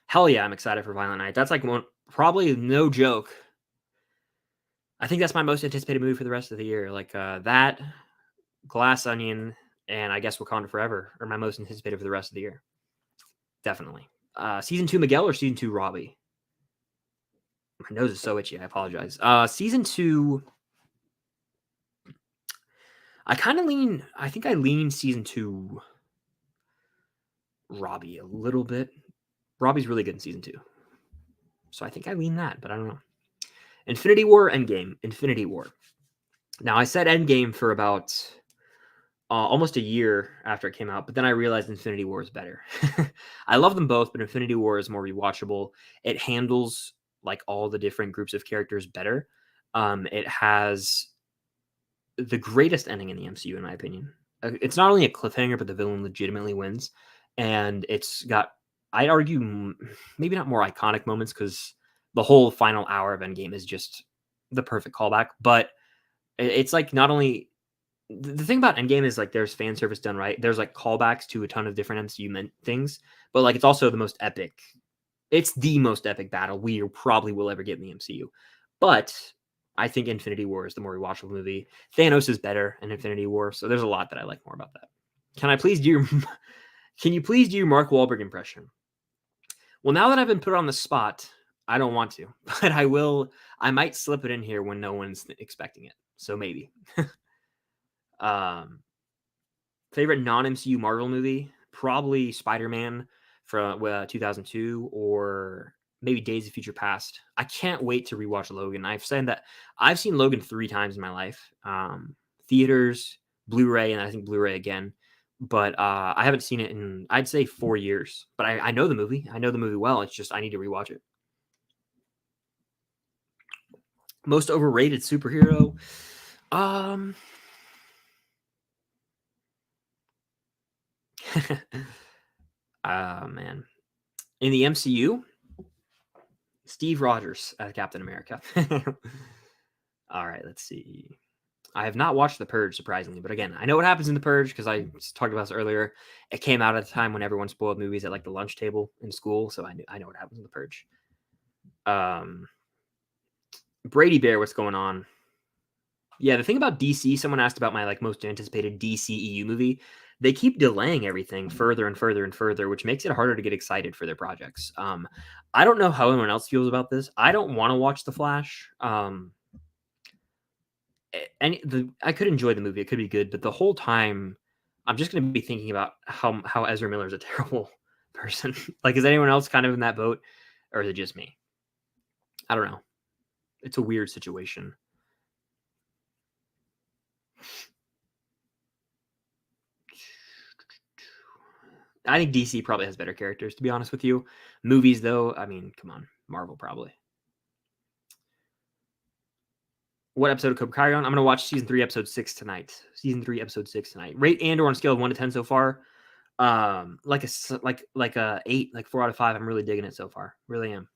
Hell yeah, I'm excited for Violent Night. That's like one, probably no joke. I think that's my most anticipated movie for the rest of the year. Like that, Glass Onion, and I guess Wakanda Forever are my most anticipated for the rest of the year. Definitely. Season 2 Miguel or season 2 Robbie? My nose is so itchy. I apologize. Season 2, I think I lean season 2 Robbie a little bit. Robbie's really good in season 2. So I think I lean that, but I don't know. Infinity War, Endgame. Infinity War. Now, I said Endgame for about almost a year after it came out, but then I realized Infinity War is better. I love them both, but Infinity War is more rewatchable. It handles like all the different groups of characters better. It has the greatest ending in the MCU, in my opinion. It's not only a cliffhanger, but the villain legitimately wins. And it's got, I'd argue, maybe not more iconic moments because the whole final hour of Endgame is just the perfect callback. But it's like not only the thing about Endgame is like there's fan service done right. There's like callbacks to a ton of different MCU things, but like it's also the most epic. It's the most epic battle we probably will ever get in the MCU. But I think Infinity War is the more rewatchable movie. Thanos is better in Infinity War, so there's a lot that I like more about that. Can you please do your Mark Wahlberg impression? Well, now that I've been put on the spot, I don't want to, but I will. I might slip it in here when no one's expecting it. So maybe. Favorite non-MCU Marvel movie? Probably Spider-Man from 2002 or maybe Days of Future Past. I can't wait to rewatch Logan. I've said that I've seen Logan 3 times in my life. Theaters, Blu-ray, and I think Blu-ray again. But I haven't seen it in, I'd say, 4 years. But I know the movie. I know the movie well. It's just I need to rewatch it. Most overrated superhero? Man. In the MCU, Steve Rogers as Captain America. All right, let's see. I have not watched The Purge, surprisingly, but again, I know what happens in The Purge because I talked about this earlier. It came out at the time when everyone spoiled movies at like the lunch table in school, so I know what happens in The Purge. Brady Bear, what's going on? Yeah, the thing about DC, someone asked about my like most anticipated DCEU movie. they keep delaying everything further and further and further, which makes it harder to get excited for their projects. I don't know how anyone else feels about this. I don't want to watch The Flash. I could enjoy the movie; it could be good, but the whole time, I'm just going to be thinking about how Ezra Miller is a terrible person. Like, is anyone else kind of in that boat, or is it just me? I don't know. It's a weird situation. I think DC probably has better characters, to be honest with you. Movies, though, I mean, come on, Marvel probably. What episode of Cobra Kai on? I'm gonna watch season 3, episode 6 tonight. Season 3, episode 6 tonight. Rate Andor on a scale of 1 to 10 so far. Like a 8, like 4 out of 5. I'm really digging it so far. Really am.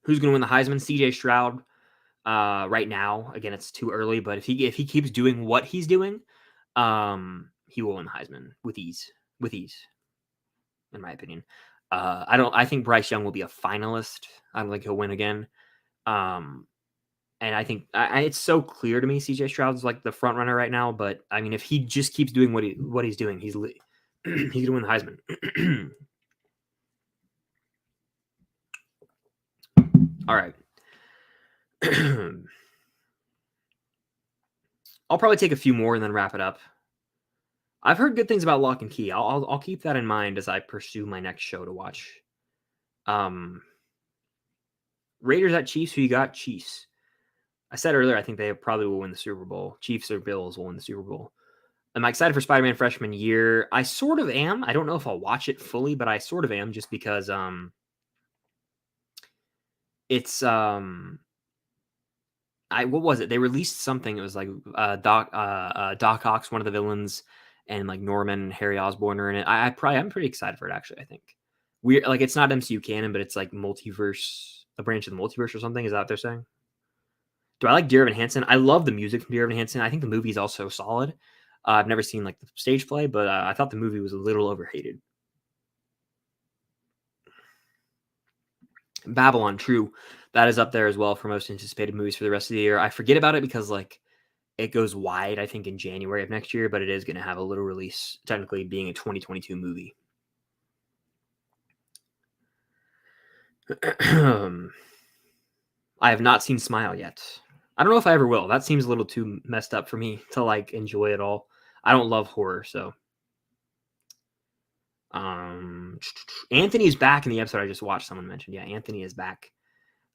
Who's gonna win the Heisman? CJ Stroud. Right now, again, it's too early, but if he keeps doing what he's doing, he will win the Heisman with ease. With ease, in my opinion. I think Bryce Young will be a finalist. I don't think he'll win again. And I think it's so clear to me CJ Stroud's like the front runner right now. But I mean, if he just keeps doing what he's doing, he's gonna win the Heisman. All right. I'll probably take a few more and then wrap it up. I've heard good things about Lock and Key. I'll keep that in mind as I pursue my next show to watch. Raiders at Chiefs. Who you got? Chiefs. I said earlier, I think they probably will win the Super Bowl. Chiefs or Bills will win the Super Bowl. Am I excited for Spider-Man freshman year? I sort of am. I don't know if I'll watch it fully, but I sort of am just because it's what was it? They released something. It was like Doc Ock's one of the villains, and like Norman and Harry Osborn are in it. I'm pretty excited for it actually. I think we're like it's not MCU canon, but it's like multiverse, a branch of the multiverse or something. Is that what they're saying? Do I like Dear Evan Hansen? I love the music from Dear Evan Hansen. I think the movie is also solid. I've never seen like the stage play, but I thought the movie was a little overhated. Babylon, true. That is up there as well for most anticipated movies for the rest of the year. I forget about it because like it goes wide, I think, in January of next year, but it is going to have a little release, technically being a 2022 movie. I have not seen Smile yet. I don't know if I ever will. That seems a little too messed up for me to like enjoy it all. I don't love horror, so. Anthony is back in the episode I just watched. Someone mentioned, yeah, Anthony is back.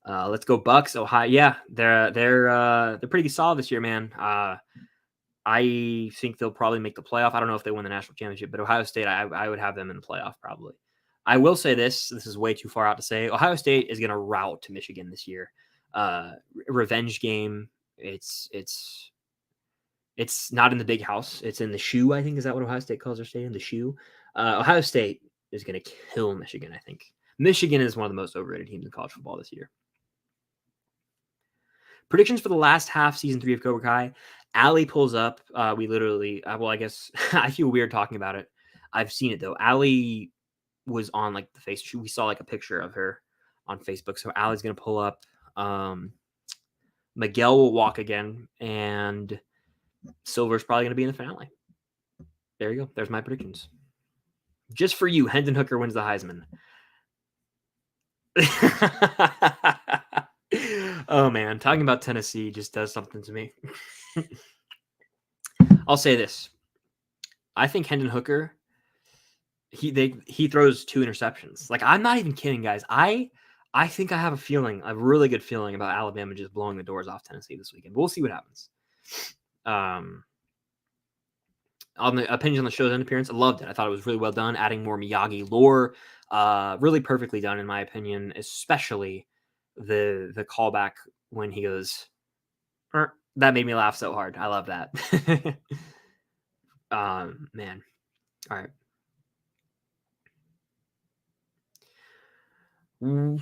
Let's go Bucks. Ohio, yeah, they're pretty solid this year, man. I think they'll probably make the playoff. I don't know if they win the national championship, but Ohio State, I would have them in the playoff probably. I will say this is way too far out to say. Ohio State is going to rout to Michigan this year. Revenge game. It's not in the big house. It's in the shoe, I think. Is that what Ohio State calls their stadium? The shoe. Ohio State is going to kill Michigan, I think. Michigan is one of the most overrated teams in college football this year. Predictions for the last half, season 3 of Cobra Kai. Allie pulls up. We literally, well, I guess I feel weird talking about it. I've seen it though. Allie was on like the face. We saw like a picture of her on Facebook. So Allie's gonna pull up. Miguel will walk again, and Silver's probably gonna be in the finale. There you go. There's my predictions. Just for you, Hendon Hooker wins the Heisman. Oh man, talking about Tennessee just does something to me. I'll say this. I think Hendon Hooker, he throws 2 interceptions. Like, I'm not even kidding, guys. I think I have a really good feeling about Alabama just blowing the doors off Tennessee this weekend. But we'll see what happens. On the opinions on the show's end appearance, I loved it. I thought it was really well done, adding more Miyagi lore. Really perfectly done, in my opinion, especially the callback when he goes, that made me laugh so hard. I love that. Man. All right. All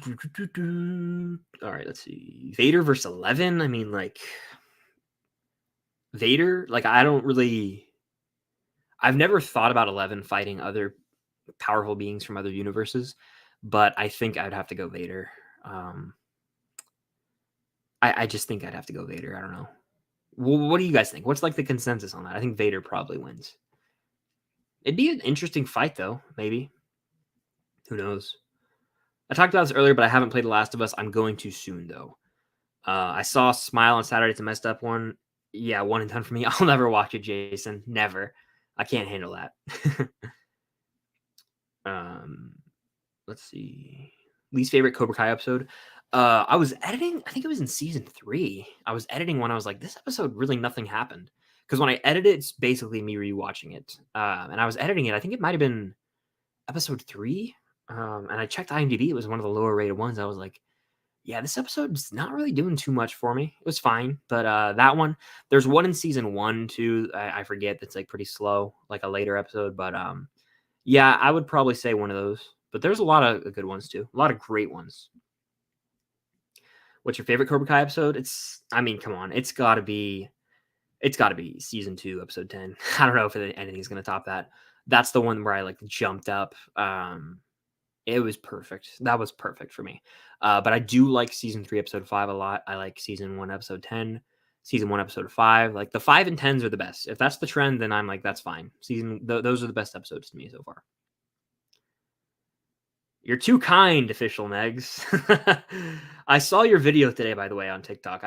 right, let's see. Vader verse 11. I mean, like, Vader, like, I've never thought about 11 fighting other powerful beings from other universes, but I think I'd have to go Vader. I just think I'd have to go Vader. I don't know. What do you guys think? What's like the consensus on that? I think Vader probably wins. It'd be an interesting fight, though. Maybe. Who knows? I talked about this earlier, but I haven't played The Last of Us. I'm going to soon, though. I saw Smile on Saturday. It's a messed up one. Yeah, one and done for me. I'll never watch it, Jason. Never. I can't handle that. Let's see. Least favorite Cobra Kai episode. I was editing. I think it was in season 3. I was editing one. I was like, this episode really nothing happened, because when I edit it, it's basically me rewatching it. And I was editing it. I think it might have been episode 3. And I checked IMDb. It was one of the lower rated ones. I was like, yeah, this episode's not really doing too much for me. It was fine, but that one, there's one in season 1 too. I forget, that's like pretty slow, like a later episode. But yeah, I would probably say one of those. But there's a lot of good ones too, a lot of great ones. What's your favorite Cobra Kai episode? I mean, come on, it's got to be season 2, episode 10. I don't know if anything's gonna top that. That's the one where I like jumped up. It was perfect. That was perfect for me. But I do like season 3, episode 5 a lot. I like season 1, episode 10, season 1, episode 5. Like the 5 and 10s are the best. If that's the trend, then I'm like, that's fine. Those are the best episodes to me so far. You're too kind, official Megs. I saw your video today, by the way, on TikTok.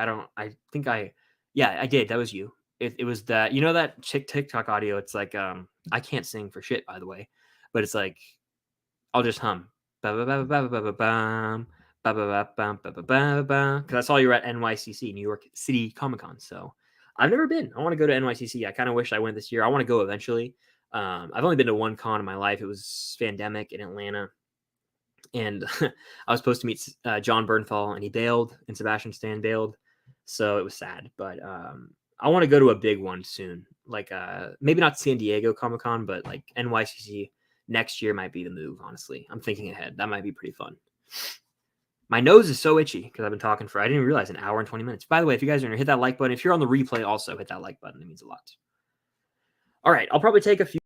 Yeah, I did. That was you. It was that, that TikTok audio. It's like, I can't sing for shit, by the way, but it's like, I'll just hum. Because I saw you were at NYCC, New York City Comic Con. So I've never been. I want to go to NYCC. I kind of wish I went this year. I want to go eventually. I've only been to one con in my life. It was Pandemic in Atlanta. And I was supposed to meet John Bernthal, and he bailed, and Sebastian Stan bailed. So it was sad. But I want to go to a big one soon. Like maybe not San Diego Comic Con, but like NYCC. Next year might be the move, honestly. I'm thinking ahead. That might be pretty fun. My nose is so itchy because I've been talking I didn't even realize, an hour and 20 minutes. By the way, if you guys are going to hit that like button, if you're on the replay, also hit that like button. It means a lot. All right. I'll probably take a few.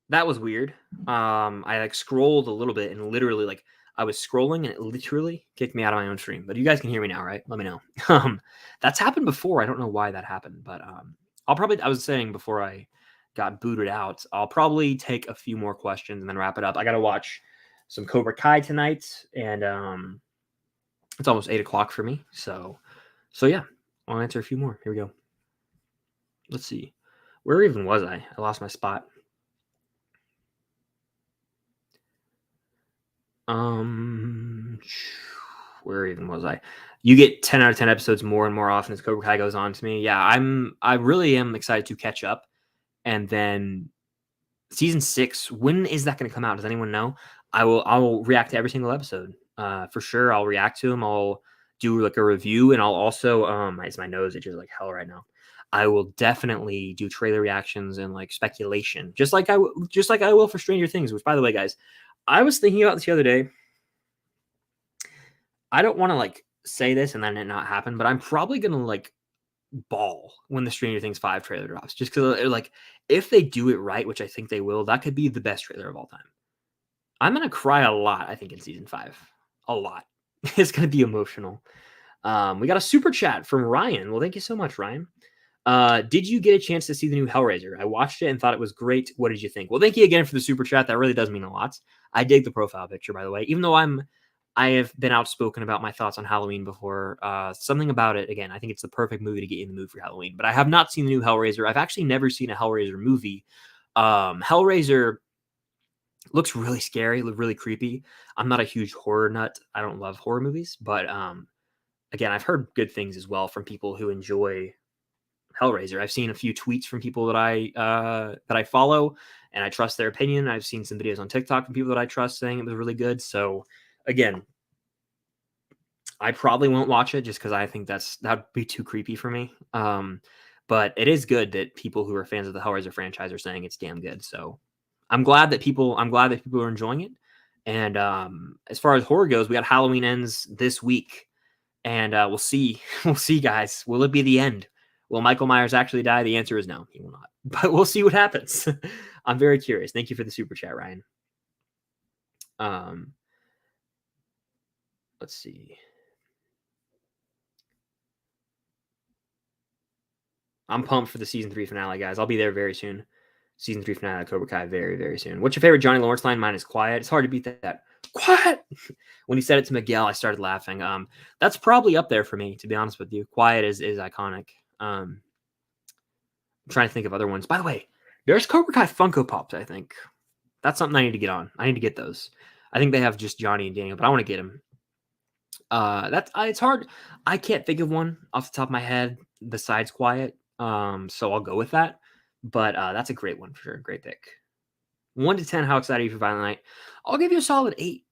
That was weird. I like scrolled a little bit, and literally like I was scrolling and it literally kicked me out of my own stream. But you guys can hear me now, right? Let me know. That's happened before. I don't know why that happened, but I was saying before I got booted out, I'll probably take a few more questions and then wrap it up. I got to watch some Cobra Kai tonight, and it's almost 8 o'clock for me. So yeah, I'll answer a few more. Here we go. Let's see. Where even was I? I lost my spot. Where even was I? You get 10 out of 10 episodes more and more often as Cobra Kai goes on to me. Yeah, I really am excited to catch up. And then season 6, when is that going to come out? Does anyone know? I'll react to every single episode. For sure, I'll react to them. I'll do like a review, and I'll also my nose itches like hell right now. I will definitely do trailer reactions and like speculation, just like I will for Stranger Things. Which, by the way, guys, I was thinking about this the other day. I don't want to like say this and then it not happen, but I'm probably gonna like bawl when the Stranger Things 5 trailer drops, just because like if they do it right, which I think they will, that could be the best trailer of all time. I'm gonna cry a lot, I think, in season 5. A lot. It's gonna be emotional. We got a super chat from Ryan. Well, thank you so much, Ryan. Did you get a chance to see the new Hellraiser? I watched it and thought it was great. What did you think? Well, thank you again for the super chat. That really does mean a lot. I dig the profile picture, by the way, even though I have been outspoken about my thoughts on Halloween before. Something about it, again, I think it's the perfect movie to get you in the mood for Halloween. But I have not seen the new Hellraiser. I've actually never seen a Hellraiser movie. Hellraiser looks really scary, really creepy. I'm not a huge horror nut. I don't love horror movies, but again, I've heard good things as well from people who enjoy Hellraiser. I've seen a few tweets from people that I follow, and I trust their opinion. I've seen some videos on TikTok from people that I trust saying it was really good. So again, I probably won't watch it just because I think that'd be too creepy for me. But it is good that people who are fans of the Hellraiser franchise are saying it's damn good. So I'm glad that people are enjoying it. And as far as horror goes, we got Halloween Ends this week, and we'll see, guys. Will it be the end? Will Michael Myers actually die? The answer is no, he will not. But we'll see what happens. I'm very curious. Thank you for the super chat, Ryan. Let's see. I'm pumped for the season 3 finale, guys. I'll be there very soon. Season 3 finale of Cobra Kai very, very soon. What's your favorite Johnny Lawrence line? Mine is quiet. It's hard to beat that. Quiet! When he said it to Miguel, I started laughing. That's probably up there for me, to be honest with you. Quiet is iconic. I'm trying to think of other ones. By the way, there's Cobra Kai Funko Pops, I think. That's something I need to get on. I need to get those. I think they have just Johnny and Daniel, but I want to get them. It's hard. I can't think of one off the top of my head besides Quiet. So I'll go with that. But that's a great one for sure. Great pick. 1 to 10, how excited are you for Violent Night? I'll give you a solid 8.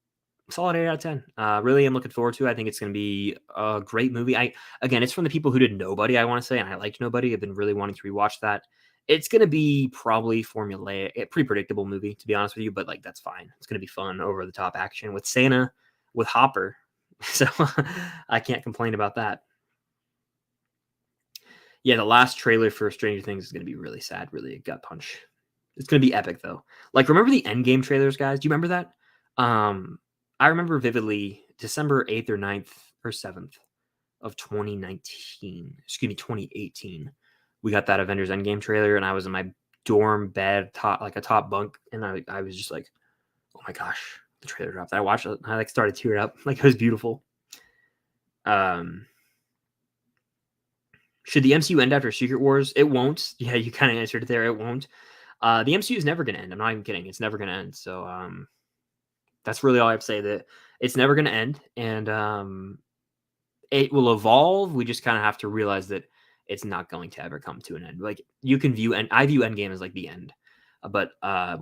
Solid 8 out of 10. Really am looking forward to it. I think it's going to be a great movie. Again, it's from the people who did Nobody, I want to say, and I liked Nobody. I've been really wanting to rewatch that. It's going to be probably formulaic, a pretty predictable movie, to be honest with you, but like that's fine. It's going to be fun, over the top action with Santa, with Hopper. So I can't complain about that. Yeah, the last trailer for Stranger Things is going to be really sad, really a gut punch. It's going to be epic, though. Like, remember the Endgame trailers, guys? Do you remember that? I remember vividly December 8th or 9th or 7th of 2019. Excuse me, 2018. We got that Avengers Endgame trailer, and I was in my dorm bed, a top bunk, and I was just like, oh my gosh, the trailer dropped. I watched it, I started tearing up. Like, it was beautiful. Should the MCU end after Secret Wars? It won't. Yeah, you kind of answered it there. It won't. The MCU is never going to end. I'm not even kidding. It's never going to end. So that's really all I have to say. That it's never going to end, and it will evolve. We just kind of have to realize that it's not going to ever come to an end. Like, you can view, and I view Endgame as like the end. But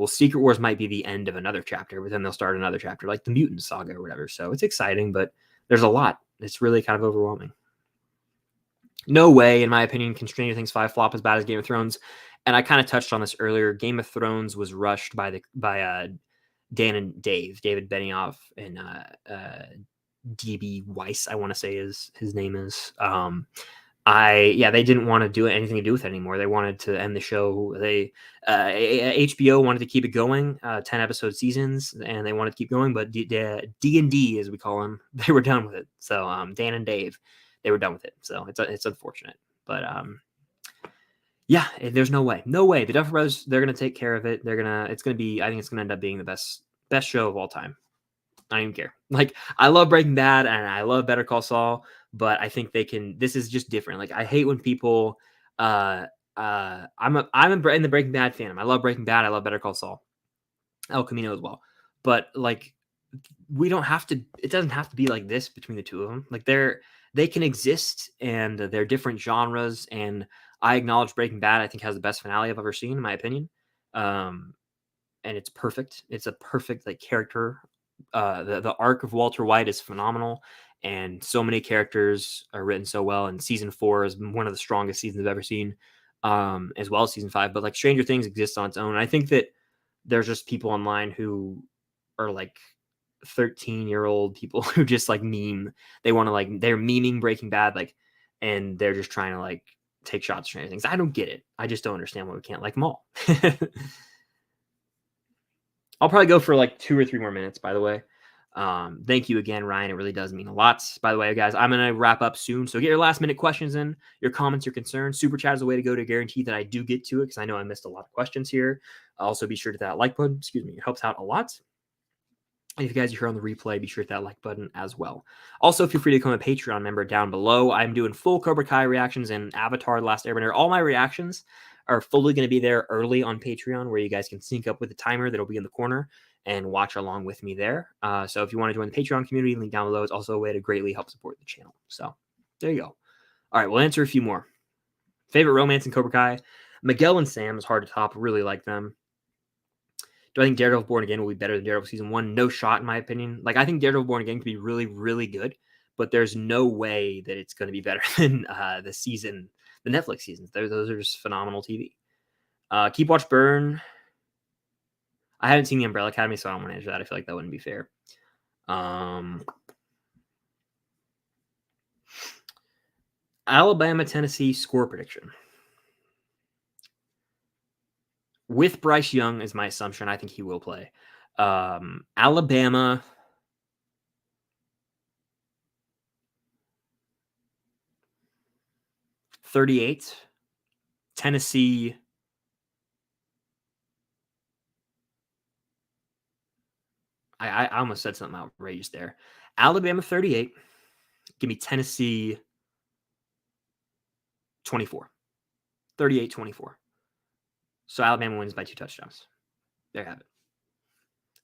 Secret Wars might be the end of another chapter, but then they'll start another chapter, like the Mutant Saga or whatever. So it's exciting, but there's a lot. It's really kind of overwhelming. No way, in my opinion, can Stranger Things 5 flop as bad as Game of Thrones. And I kind of touched on this earlier. Game of Thrones was rushed by Dan and David Benioff, and DB Weiss, I want to say his name is. They didn't want to do anything to do with it anymore. They wanted to end the show. HBO wanted to keep it going, 10 episode seasons, and they wanted to keep going. But D&D, as we call them, they were done with it. So Dan and Dave, they were done with it. So it's unfortunate, but yeah, there's no way. The Duffer Brothers, they're gonna take care of it. I think it's gonna end up being the best show of all time. I don't even care. Like, I love Breaking Bad and I love Better Call Saul, but I think this is just different. Like, I hate when people, I'm in the Breaking Bad fan. I love Breaking Bad. I love Better Call Saul, El Camino as well. But like, it doesn't have to be like this between the two of them. Like, they can exist, and they're different genres. And I acknowledge Breaking Bad, I think, has the best finale I've ever seen, in my opinion. And it's perfect. It's a perfect, like, character. The arc of Walter White is phenomenal, and so many characters are written so well. And season 4 is one of the strongest seasons I've ever seen, as well as season 5. But like, Stranger Things exists on its own. And I think that there's just people online who are like 13-year-old people who just like meme. They want to, like, they're memeing Breaking Bad, like, and they're just trying to like take shots at Stranger Things. I don't get it. I just don't understand why we can't like them all. I'll probably go for like 2 or 3 more minutes, by the way. Thank you again, Ryan. It really does mean a lot. By the way, guys, I'm going to wrap up soon. So get your last minute questions in, your comments, your concerns. Super chat is the way to go to guarantee that I do get to it, because I know I missed a lot of questions here. Also, be sure to hit that like button. Excuse me. It helps out a lot. And if you guys are here on the replay, be sure to hit that like button as well. Also, feel free to become a Patreon member down below. I'm doing full Cobra Kai reactions and Avatar: The Last Airbender. All my reactions are fully going to be there early on Patreon, where you guys can sync up with the timer that'll be in the corner and watch along with me there. So if you want to join the Patreon community, link down below. It's also a way to greatly help support the channel. So there you go. All right, we'll answer a few more. Favorite romance in Cobra Kai? Miguel and Sam is hard to top. Really like them. Do I think Daredevil Born Again will be better than Daredevil Season 1? No shot, in my opinion. Like, I think Daredevil Born Again could be really, really good, but there's no way that it's going to be better than the Netflix seasons. Those are just phenomenal TV. Keep Watch Burn. I haven't seen The Umbrella Academy, so I don't want to answer that. I feel like that wouldn't be fair. Alabama, Tennessee score prediction. With Bryce Young is my assumption. I think he will play. Alabama 38. Tennessee I almost said something outrageous there. Alabama 38. Give me Tennessee 24. 38-24. So Alabama wins by 2 touchdowns. There you have it.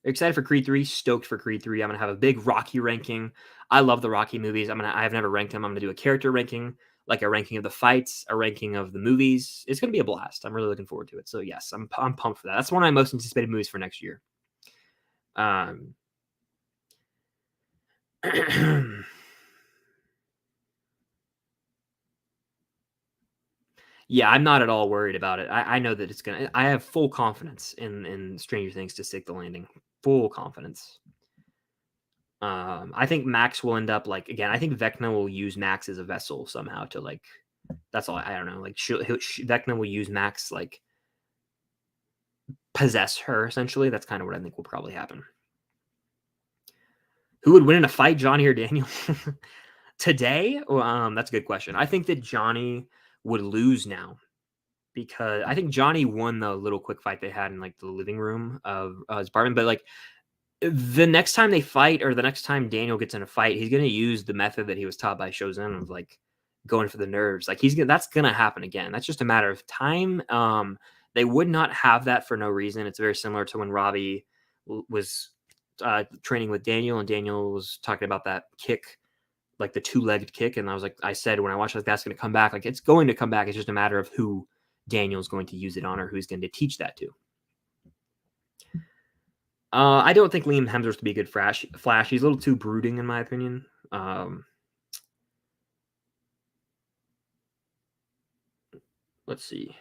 Excited for Creed 3, stoked for Creed 3. I'm going to have a big Rocky ranking. I love the Rocky movies. I've never ranked them. I'm going to do a character ranking, like a ranking of the fights, a ranking of the movies. It's going to be a blast. I'm really looking forward to it. So yes, I'm pumped for that. That's one of my most anticipated movies for next year. Yeah, I'm not at all worried about it. I know that it's gonna. I have full confidence in Stranger Things to stick the landing. Full confidence. I think Max will end up like again. I think Vecna will use Max as a vessel somehow to like. That's all. I don't know. Like Vecna will use Max like possess her essentially. That's kind of what I think will probably happen. Who would win in a fight, Johnny or Daniel? Today? That's a good question. I think that Johnny would lose now because I think Johnny won the little quick fight they had in like the living room of his apartment. But like the next time they fight or the next time Daniel gets in a fight, he's going to use the method that he was taught by Shozen of like going for the nerves. Like that's going to happen again. That's just a matter of time. They would not have that for no reason. It's very similar to when Robbie was training with Daniel and Daniel was talking about that kick, like the 2-legged kick. And I said, when I watched that's going to come back, like it's going to come back. It's just a matter of who Daniel's going to use it on or who's going to teach that to. I don't think Liam Hemsworth to be a good Flash. He's a little too brooding in my opinion. Let's see.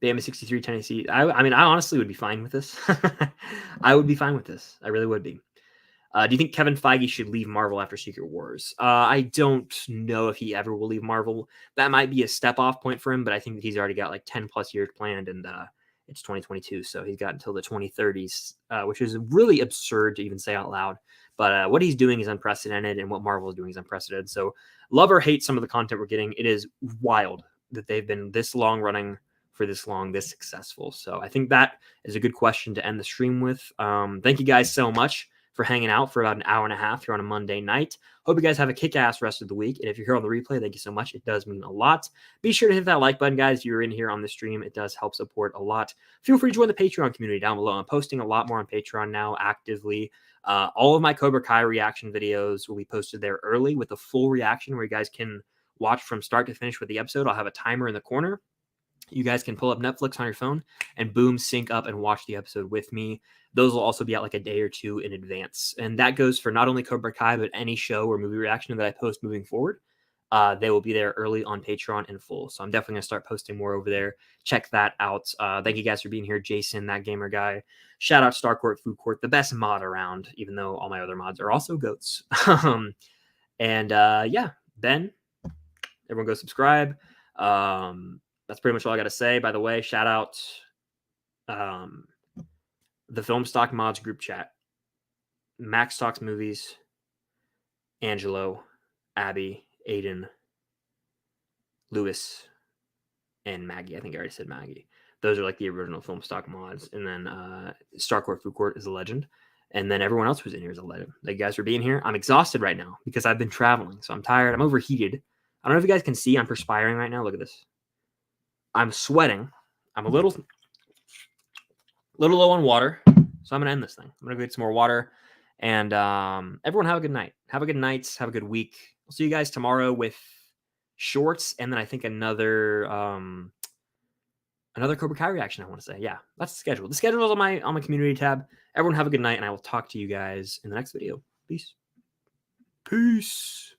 Bama 63 Tennessee. I mean, I honestly would be fine with this. I would be fine with this. I really would be. Do you think Kevin Feige should leave Marvel after Secret Wars? I don't know if he ever will leave Marvel. That might be a step-off point for him, but I think that he's already got like 10-plus years planned, and it's 2022, so he's got until the 2030s, which is really absurd to even say out loud. But what he's doing is unprecedented, and what Marvel is doing is unprecedented. So love or hate some of the content we're getting. It is wild that they've been this long running for this long, this successful. So I think that is a good question to end the stream with. Thank you guys so much for hanging out for about an hour and a half here on a Monday night. Hope you guys have a kick-ass rest of the week. And if you're here on the replay, thank you so much. It does mean a lot. Be sure to hit that like button, guys. If you're in here on the stream, it does help support a lot. Feel free to join the Patreon community down below. I'm posting a lot more on Patreon now actively. All of my Cobra Kai reaction videos will be posted there early with a full reaction where you guys can watch from start to finish with the episode. I'll have a timer in the corner. You guys can pull up Netflix on your phone and boom, sync up and watch the episode with me. Those will also be out like a day or two in advance. And that goes for not only Cobra Kai, but any show or movie reaction that I post moving forward. They will be there early on Patreon in full. So I'm definitely going to start posting more over there. Check that out. Thank you guys for being here. Jason, that gamer guy. Shout out Starcourt Food Court, the best mod around, even though all my other mods are also goats. Yeah, Ben, everyone go subscribe. That's pretty much all I got to say. By the way, shout out the Film Stock Mods group chat. Max Talks Movies, Angelo, Abby, Aiden, Lewis, and Maggie. I think I already said Maggie. Those are like the original Film Stock mods. And then Starcourt Food Court is a legend. And then everyone else who's in here is a legend. Thank you guys for being here. I'm exhausted right now because I've been traveling. So I'm tired. I'm overheated. I don't know if you guys can see. I'm perspiring right now. Look at this. I'm sweating. I'm a little low on water. So I'm going to end this thing. I'm going to go get some more water. And everyone have a good night. Have a good night. Have a good week. I'll see you guys tomorrow with shorts. And then I think another Cobra Kai reaction, I want to say. Yeah, that's the schedule. The schedule is on my community tab. Everyone have a good night. And I will talk to you guys in the next video. Peace. Peace.